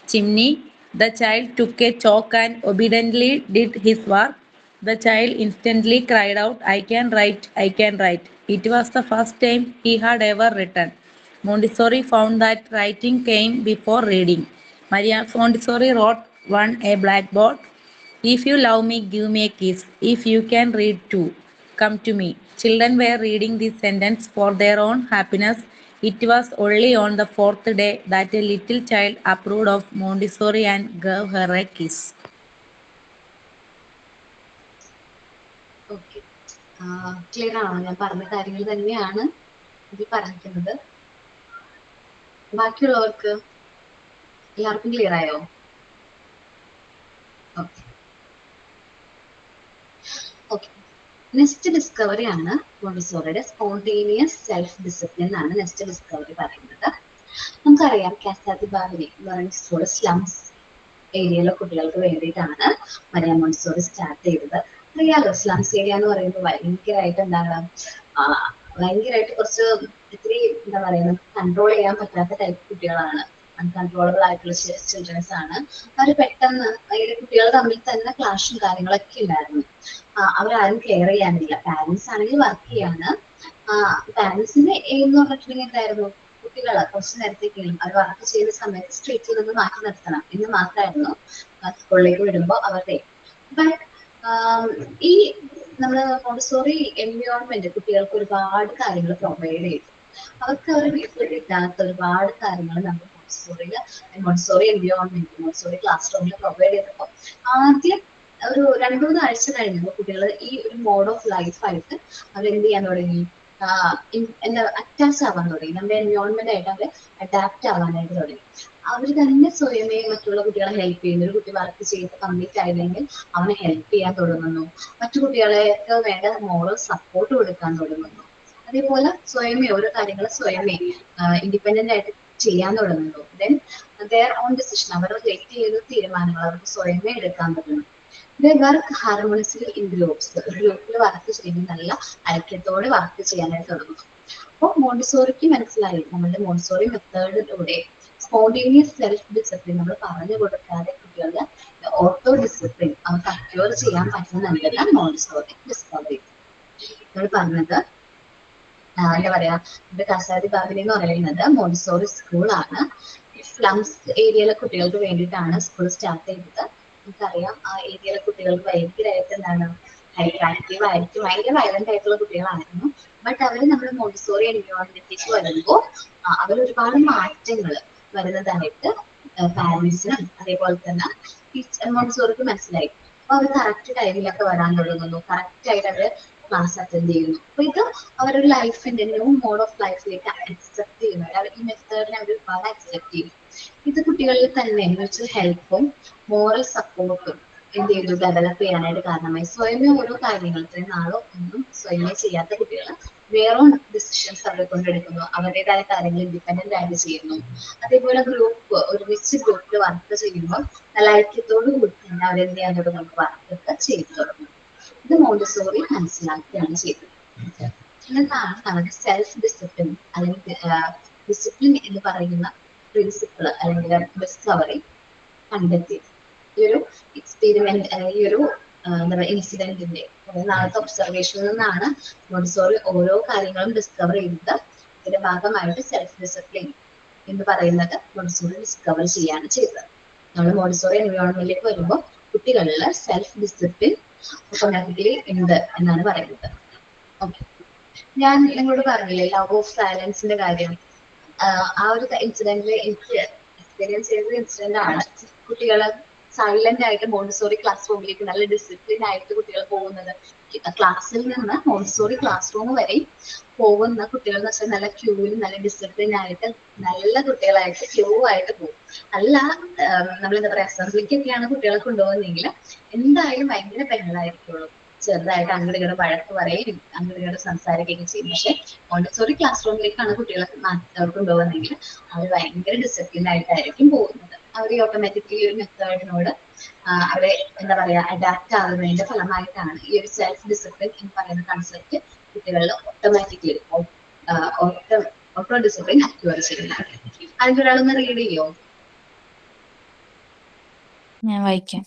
chimney. The child took a chalk and obediently did his work. The child instantly cried out, "I can write, I can write." It was the first time he had ever written. Montessori found that writing came before reading. Maria Montessori wrote on a blackboard, "If you love me, give me a kiss. If you can read too, come to me." Children were reading this sentence for their own happiness. It was only on the 4th day that a little child approved of Montessori and gave her a kiss. Okay, clear ആണോ? ഞാൻ പറഞ്ഞ കാര്യങ്ങൾ തന്നെയാണ് ഇതിൽ പറഞ്ഞിരിക്കുന്നത്. ബാക്കിയുള്ളവർക്ക് എല്ലാവർക്കും clear ആയോ? ഓക്കെ ഓക്കെ, നെക്സ്റ്റ് ഡിസ്കവറി ആണ് മോണ്ടിസോറിയുടെ സ്പോണ്ടേനിയസ് സെൽഫ് ഡിസിപ്ലിൻ ആണ് നെക്സ്റ്റ് ഡിസ്കവറി പറയുന്നത്. നമുക്കറിയാം കാസാത്തി ബാവിനി എന്ന് പറയുന്ന സ്കൂൾ സ്ലംസ് ഏരിയയിലെ കുട്ടികൾക്ക് വേണ്ടിയിട്ടാണ് മരിയ മോണ്ടിസോറി സ്റ്റാർട്ട് ചെയ്തത്. അറിയാലോ, സ്ലംസ് ഏരിയ എന്ന് പറയുമ്പോൾ ഭയങ്കരമായിട്ട് എന്താണ്, ഭയങ്കരമായിട്ട് കുറച്ച് ഇത്തിരി എന്താ പറയുക, കൺട്രോൾ ചെയ്യാൻ പറ്റാത്ത ടൈപ്പ് കുട്ടികളാണ്. അൺകൺട്രോളബിൾ ആയിട്ടുള്ള ചിൽഡ്രൻസ് ആണ്. അവർ പെട്ടെന്ന് കുട്ടികൾ തമ്മിൽ തന്നെ ക്ലാഷും കാര്യങ്ങളൊക്കെ ഉണ്ടായിരുന്നു. അവരാരും കെയർ ചെയ്യാനില്ല. പാരന്റ്സ് ആണെങ്കിൽ വർക്ക് ചെയ്യാണ്. പാരന്റ്സിന് എന്ന് പറഞ്ഞിട്ടുണ്ടെങ്കിൽ എന്തായിരുന്നു, കുട്ടികളെ കുറച്ച് നേരത്തേക്കെങ്കിലും അവർ വർക്ക് ചെയ്യുന്ന സമയത്ത് സ്ട്രീറ്റിൽ നിന്ന് മാറ്റി നിർത്തണം എന്ന് മാത്രമായിരുന്നു സ്കൂളിലേക്ക് വിടുമ്പോൾ അവരുടെ. ബട്ട് ഈ നമ്മള് മോണ്ടിസോറി എൻവയോൺമെന്റ് കുട്ടികൾക്ക് ഒരുപാട് കാര്യങ്ങൾ പ്രൊവൈഡ് ചെയ്തു. അവർക്ക് അവർ വീട്ടിൽ കിട്ടാത്ത ഒരുപാട് കാര്യങ്ങൾ നമ്മൾ മോണ്ടിസോറി എൻവയോൺമെന്റ്, മോണ്ടിസോറി ക്ലാസ് റൂമിൽ പ്രൊവൈഡ് ചെയ്തപ്പോൾ ആദ്യം ഒരു 2-3 ആഴ്ച കഴിഞ്ഞപ്പോൾ കുട്ടികൾ ഈ ഒരു മോഡ് ഓഫ് ലൈഫായിട്ട് അവരെന്ത് ചെയ്യാൻ തുടങ്ങി, എന്താ അറ്റാച്ച് ആവാൻ തുടങ്ങി, നമ്മുടെ എൻവയോൺമെന്റ് ആയിട്ട് അവർ അഡാപ്റ്റ് ആവാനായിട്ട് തുടങ്ങി. അവർ തന്നെ സ്വയമേ മറ്റുള്ള കുട്ടികളെ ഹെൽപ്പ് ചെയ്യുന്നു. ഒരു കുട്ടി വർക്ക് ചെയ്ത് കംപ്ലീറ്റ് ആയില്ലെങ്കിൽ അവനെ ഹെൽപ്പ് ചെയ്യാൻ തുടങ്ങുന്നു, മറ്റു കുട്ടികളെയൊക്കെ വേണ്ട മോറൽ സപ്പോർട്ട് കൊടുക്കാൻ തുടങ്ങുന്നു. അതേപോലെ സ്വയമേ ഓരോ കാര്യങ്ങൾ സ്വയമേ ഇൻഡിപെൻഡന്റ് ആയിട്ട് ചെയ്യാൻ തുടങ്ങുന്നു. ദെൻ ദെയർ ഓൺ ഡിസിഷൻ, അവർ ടേക്ക് ചെയ്ത തീരുമാനങ്ങൾ അവർക്ക് സ്വയമേ എടുക്കാൻ തുടങ്ങുന്നു. They work harmoniously in groups, ഗ്രൂപ്പിൽ വർക്ക് ചെയ്യുന്ന നല്ല ഐക്യത്തോടെ വർക്ക് ചെയ്യാനായിട്ട് തുടങ്ങും. അപ്പോൾ മോണ്ടിസോറിക്ക് മനസ്സിലായി നമ്മളുടെ മോണ്ടിസോറി മെത്തേഡിലൂടെ സ്പോണ്ടേനിയസ് സെൽഫ് ഡിസിപ്ലിൻ നമ്മൾ പറഞ്ഞു കൊടുക്കാതെ കുട്ടികളുടെ ഓട്ടോ ഡിസിപ്ലിൻ അവർക്ക് അക്യൂർ ചെയ്യാൻ പറ്റുന്നുണ്ടെന്ന് മോണ്ടിസോറി ഡിസ്കവർ ചെയ്തു. നമ്മൾ പറഞ്ഞത് എന്താ പറയാ, നമ്മുടെ കസാരി ബാബിനി എന്ന് പറയുന്നത് മോണ്ടിസോറി സ്കൂളാണ്. സ്ലംസ് ഏരിയയിലെ കുട്ടികൾക്ക് വേണ്ടിയിട്ടാണ് സ്കൂൾ സ്റ്റാർട്ട് ചെയ്തത്. നമുക്കറിയാം ആ ഏരിയയിലെ കുട്ടികൾക്ക് ഭയങ്കരമായിട്ട് എന്താണ് ഹൈപ്പർ ആക്റ്റീവ് ആയിരിക്കും, ഭയങ്കര വയലന്റ് ആയിട്ടുള്ള കുട്ടികളായിരുന്നു. ബട്ട് അവർ നമ്മുടെ മോണ്ടിസോറി എൻവയോൺമെന്റിലേക്ക് വരുമ്പോൾ അവർ ഒരുപാട് മാറ്റങ്ങൾ വരുന്നതായിട്ട് പാരന്റ്സിനും അതേപോലെ തന്നെ മോണ്ടിസോറിക്ക് മനസ്സിലായി. അപ്പൊ അവർ കറക്റ്റ് ടൈമിലൊക്കെ വരാൻ തുടങ്ങുന്നു, കറക്റ്റ് ആയിട്ട് അവര് ക്ലാസ് അറ്റൻഡ് ചെയ്യുന്നു. അപ്പൊ ഇത് അവരുടെ ലൈഫിന്റെ ന്യൂ മോഡ് ഓഫ് ലൈഫിലേക്ക് അക്സെപ്റ്റ് ചെയ്യുന്നത്, അവർ ഈ മെത്തേഡിനെ അവർ ഒരുപാട് അക്സെപ്റ്റ് ചെയ്യും. ഇത് കുട്ടികളിൽ തന്നെ വെച്ച് ഹെൽപ്പും മോറൽ സപ്പോർട്ടും എന്ത് ചെയ്തു ഡെവലപ്പ് ചെയ്യാനായിട്ട് കാരണമായി. സ്വയമേ ഓരോ കാര്യങ്ങൾ ഇത്രയും നാളോ ഒന്നും സ്വയമേ ചെയ്യാത്ത കുട്ടികൾ വേറെ ഡിസിഷൻസ് അവരെ കൊണ്ടെടുക്കുന്നു, അവരുടേതായ കാര്യങ്ങൾ ഇൻഡിപെൻഡന്റ് ആയിട്ട് ചെയ്യുന്നു. അതേപോലെ ഗ്രൂപ്പ് ഒരുമിച്ച് ഗ്രൂപ്പിൽ വർക്ക് ചെയ്യുമ്പോൾ നല്ല ഐക്യത്തോടു കൂടി തന്നെ അവരെന്ത് ചെയ്യാൻ തുടങ്ങും, വർക്കൊക്കെ ചെയ്തു തുടങ്ങും. ഇത് മോണ്ടിസോറി മനസ്സിലാക്കിയാണ് ചെയ്തത്. എന്നിട്ടാണ് അവരുടെ സെൽഫ് ഡിസിപ്ലിൻ അല്ലെങ്കിൽ ഡിസിപ്ലിൻ എന്ന് പറയുന്ന പ്രിൻസിപ്പിൾ അല്ലെങ്കിൽ ഡിസ്കവറി കണ്ടെത്തിയത്. ഈ ഒരു എക്സ്പെരിമെന്റ് ഈ ഒരു എന്താ പറയുക ഇൻസിഡന്റിന്റെ നാളത്തെ ഒബ്സർവേഷനിൽ നിന്നാണ് മോണ്ടിസോറി ഓരോ കാര്യങ്ങളും ഡിസ്കവർ ചെയ്തത്. ഇതിന്റെ ഭാഗമായിട്ട് സെൽഫ് ഡിസിപ്ലിൻ എന്ന് പറയുന്നത് മോണ്ടിസോറി ഡിസ്കവർ ചെയ്യാണ് ചെയ്തത്. നമ്മൾ മോണ്ടിസോറി എൻവയോൺമെന്റിലേക്ക് വരുമ്പോൾ കുട്ടികളിൽ സെൽഫ് ഡിസിപ്ലിൻ ഓട്ടോമാറ്റിക്കലി ഉണ്ട് എന്നാണ് പറയുന്നത്. ഓക്കെ, ഞാൻ നിങ്ങളോട് പറഞ്ഞില്ലേ ലവ് ഓഫ് സൈലൻസിന്റെ കാര്യം. ആ ഒരു ഇൻസിഡന്റിൽ എനിക്ക് എക്സ്പീരിയൻസ് ചെയ്ത ഇൻസിഡന്റ് ആണ്. കുട്ടികളെ സൈലന്റ് ആയിട്ട് മോണ്ടിസോറി ക്ലാസ് റൂമിലേക്ക് നല്ല ഡിസിപ്ലിൻ ആയിട്ട് കുട്ടികൾ പോകുന്നത്. ക്ലാസ്സിൽ നിന്ന് മോണ്ടിസോറി ക്ലാസ് റൂം വരെ പോകുന്ന കുട്ടികൾ എന്ന് വെച്ചാൽ നല്ല ക്യൂവിൽ നല്ല ഡിസിപ്ലിൻ ആയിട്ട് നല്ല കുട്ടികളായിട്ട് ക്യൂ ആയിട്ട് പോകും. അല്ല നമ്മളെന്താ പറയാ അസംബ്ലിക്കൊക്കെയാണ് കുട്ടികളെ കൊണ്ടുപോകുന്നെങ്കിൽ എന്തായാലും ഭയങ്കര ബഹളായിരിക്കുള്ളൂ. ചെറുതായിട്ട് അങ്ങോട്ട് ഇങ്ങോട്ട് വഴക്ക് പറയും, അങ്ങോട്ട് ഇങ്ങോട്ട് സംസാരിക്കുകയും ചെയ്യും. പക്ഷെ മോണ്ടിസോറി ക്ലാസ് റൂമിലേക്കാണ് കുട്ടികളെ കൊണ്ടുപോകുന്നെങ്കിൽ അവർ ഭയങ്കര ഡിസിപ്ലിൻ ആയിട്ടായിരിക്കും പോകുന്നത്. അവർ ഓട്ടോമാറ്റിക്കലി ഒരു മെത്തേഡിനോട് അവരെ എന്താ പറയാ അഡാപ്റ്റ് ആകുന്നതിന്റെ ഫലമായിട്ടാണ് ഈ ഒരു സെൽഫ് ഡിസിപ്ലിൻ എന്ന് പറയുന്ന കൺസെപ്റ്റ് കുട്ടികളിൽ ഓട്ടോമാറ്റിക്കലി ഓട്ടോ ഡിസിപ്ലിൻ അക്യൂർ ചെയ്യുന്നത്. അതിന്റെ ഒരാളൊന്ന് റീഡ് ചെയ്യോ? ഞാൻ വായിക്കാം.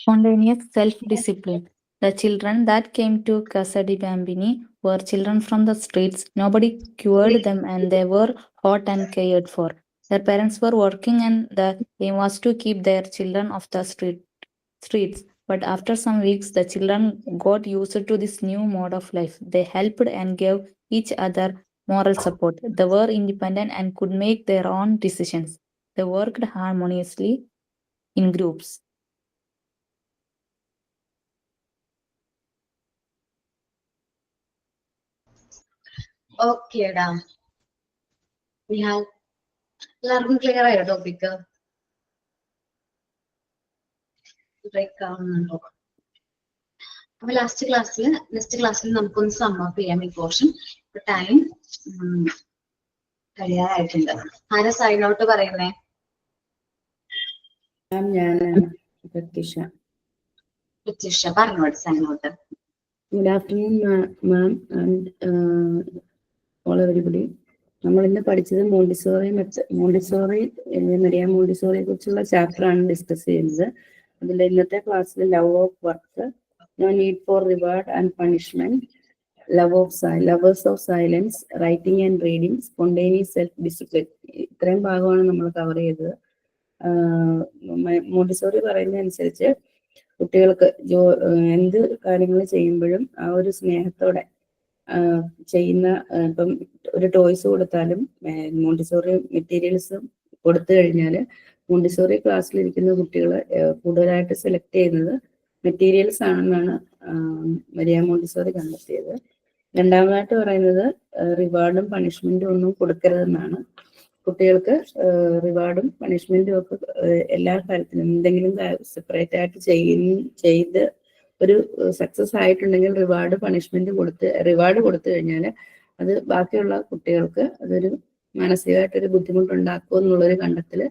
Spontaneous self-discipline. The children that came to Casa di Bambini were children from the streets. Nobody cured them and they were hot and cared for. Their parents were working and the aim was to keep their children off the streets. But after some weeks, the children got used to this new mode of life. They helped and gave each other moral support. They were independent and could make their own decisions. They worked harmoniously in groups. ഓക്കേടാ, എല്ലാവർക്കും clear ആയോ topic? Break ആവുന്നുണ്ടോ? അപ്പൊ next ക്ലാസ്സിൽ നമുക്കൊന്ന് sum up ചെയ്യാം ഈ portion. Time കഴിയാറായിട്ടുണ്ട്. ആരാ സൈൻ ഔട്ട് പറയുന്നേ? ഞാനാണ് പ്രത്യക്ഷ. പ്രത്യക്ഷ പറഞ്ഞോട് sign out. Good afternoon ma'am and all everybody. നമ്മൾ ഇന്ന് പഠിച്ചത് മോണ്ടിസോറി മരിയ മോണ്ടിസോറിയെ കുറിച്ചുള്ള ചാപ്റ്റർ ആണ് ഡിസ്കസ് ചെയ്യുന്നത്. അതിന്റെ ഇന്നത്തെ ക്ലാസ്സിൽ love of work, no need for reward and punishment, lovers of silence, writing and reading, spontaneous self discipline, ഇത്രയും ഭാഗമാണ് നമ്മൾ കവർ ചെയ്തത്. മോണ്ടിസോറി പറയുന്ന അനുസരിച്ച് കുട്ടികൾക്ക് എന്ത് കാര്യങ്ങൾ ചെയ്യുമ്പോഴും ആ ഒരു സ്നേഹത്തോടെ ചെയ്യുന്ന, ഇപ്പം ഒരു ടോയ്സ് കൊടുത്താലും മോണ്ടിസോറി മെറ്റീരിയൽസ് കൊടുത്തു കഴിഞ്ഞാൽ മോണ്ടിസോറി ക്ലാസ്സിലിരിക്കുന്ന കുട്ടികൾ കൂടുതലായിട്ട് സെലക്ട് ചെയ്യുന്നത് മെറ്റീരിയൽസ് ആണെന്നാണ് മരിയ മോണ്ടിസോറി കണ്ടെത്തിയത്. രണ്ടാമതായിട്ട് പറയുന്നത് റിവാർഡും പണിഷ്മെന്റും ഒന്നും കൊടുക്കരുതെന്നാണ്. കുട്ടികൾക്ക് റിവാർഡും പണിഷ്മെന്റും ഒക്കെ എല്ലാ കാര്യത്തിലും എന്തെങ്കിലും സെപ്പറേറ്റ് ആയിട്ട് ചെയ്ത് ഒരു സക്സസ് ആയിട്ടുണ്ടെങ്കിൽ റിവാർഡ് കൊടുത്തു കഴിഞ്ഞാൽ അത് ബാക്കിയുള്ള കുട്ടികൾക്ക് അതൊരു മാനസികമായിട്ടൊരു ബുദ്ധിമുട്ടുണ്ടാക്കും എന്നുള്ളൊരു കണ്ടെത്തല്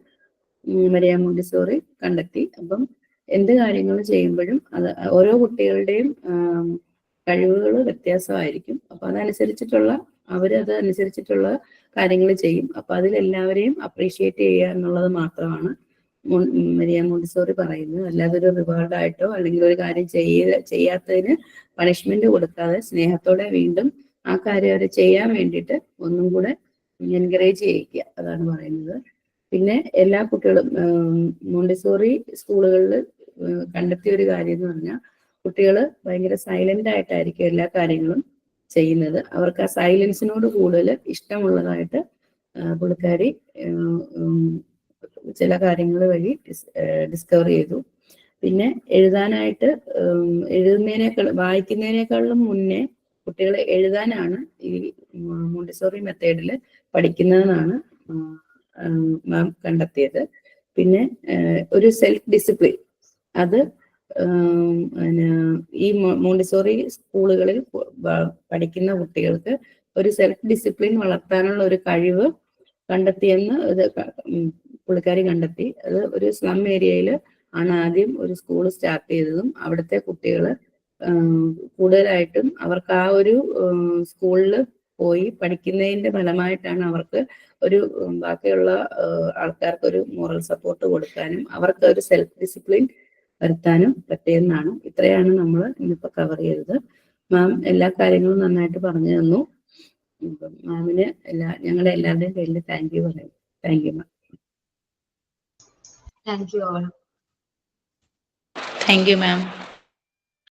മരിയ മോണ്ടിസോറി കണ്ടെത്തി. അപ്പം എന്ത് കാര്യങ്ങൾ ചെയ്യുമ്പോഴും അത് ഓരോ കുട്ടികളുടെയും കഴിവുകൾ വ്യത്യാസമായിരിക്കും. അപ്പൊ അതനുസരിച്ചിട്ടുള്ള കാര്യങ്ങൾ ചെയ്യും. അപ്പൊ അതിലെല്ലാവരെയും അപ്രീഷിയേറ്റ് ചെയ്യുക എന്നുള്ളത് മാത്രമാണ് മരിയ മോണ്ടിസോറി പറയുന്നത്. അല്ലാതെ ഒരു റിവാർഡായിട്ടോ അല്ലെങ്കിൽ ഒരു കാര്യം ചെയ്യാത്തതിന് പണിഷ്മെന്റ് കൊടുക്കാതെ സ്നേഹത്തോടെ വീണ്ടും ആ കാര്യം അവരെ ചെയ്യാൻ വേണ്ടിയിട്ട് ഒന്നും കൂടെ എൻകറേജ് ചെയ്യിക്കുക, അതാണ് പറയുന്നത്. പിന്നെ എല്ലാ കുട്ടികളും മോണ്ടിസോറി സ്കൂളുകളിൽ കണ്ടെത്തിയ ഒരു കാര്യം എന്ന് പറഞ്ഞാൽ കുട്ടികൾ ഭയങ്കര സൈലന്റ് ആയിട്ടായിരിക്കും എല്ലാ കാര്യങ്ങളും ചെയ്യുന്നത്. അവർക്ക് ആ സൈലൻസിനോട് കൂടുതൽ ഇഷ്ടമുള്ളതായിട്ട് പുള്ളിക്കാരി ചില കാര്യങ്ങൾ വഴി ഡിസ്കവർ ചെയ്തു. പിന്നെ എഴുതാനായിട്ട് വായിക്കുന്നതിനേക്കാളും മുന്നേ കുട്ടികളെ എഴുതാനാണ് ഈ മോണ്ടിസോറി മെത്തേഡിൽ പഠിക്കുന്നതെന്നാണ് മാം കണ്ടെത്തിയത്. പിന്നെ ഒരു സെൽഫ് ഡിസിപ്ലിൻ, അത് ഈ മോണ്ടിസോറി സ്കൂളുകളിൽ പഠിക്കുന്ന കുട്ടികൾക്ക് ഒരു സെൽഫ് ഡിസിപ്ലിൻ വളർത്താനുള്ള ഒരു കഴിവ് കണ്ടെത്തിയെന്ന് പുള്ളിക്കാരി കണ്ടെത്തി. അത് ഒരു സ്ലം ഏരിയയിൽ ആണ് ആദ്യം ഒരു സ്കൂൾ സ്റ്റാർട്ട് ചെയ്തതും അവിടുത്തെ കുട്ടികൾ കൂടുതലായിട്ടും അവർക്ക് ആ ഒരു സ്കൂളിൽ പോയി പഠിക്കുന്നതിന്റെ ഫലമായിട്ടാണ് അവർക്ക് ഒരു ബാക്കിയുള്ള ആൾക്കാർക്ക് ഒരു മോറൽ സപ്പോർട്ട് കൊടുക്കാനും അവർക്ക് ഒരു സെൽഫ് ഡിസിപ്ലിൻ വരുത്താനും പറ്റിയെന്നാണ്. ഇത്രയാണ് നമ്മൾ ഇന്നിപ്പോ കവർ ചെയ്തത്. മാം എല്ലാ കാര്യങ്ങളും നന്നായിട്ട് പറഞ്ഞു തന്നു. മാമിന് ഞങ്ങളുടെ എല്ലാവരുടെയും പേരിൽ താങ്ക് യു പറയും. Thank you ma'am. Thank you all. Thank you, ma'am.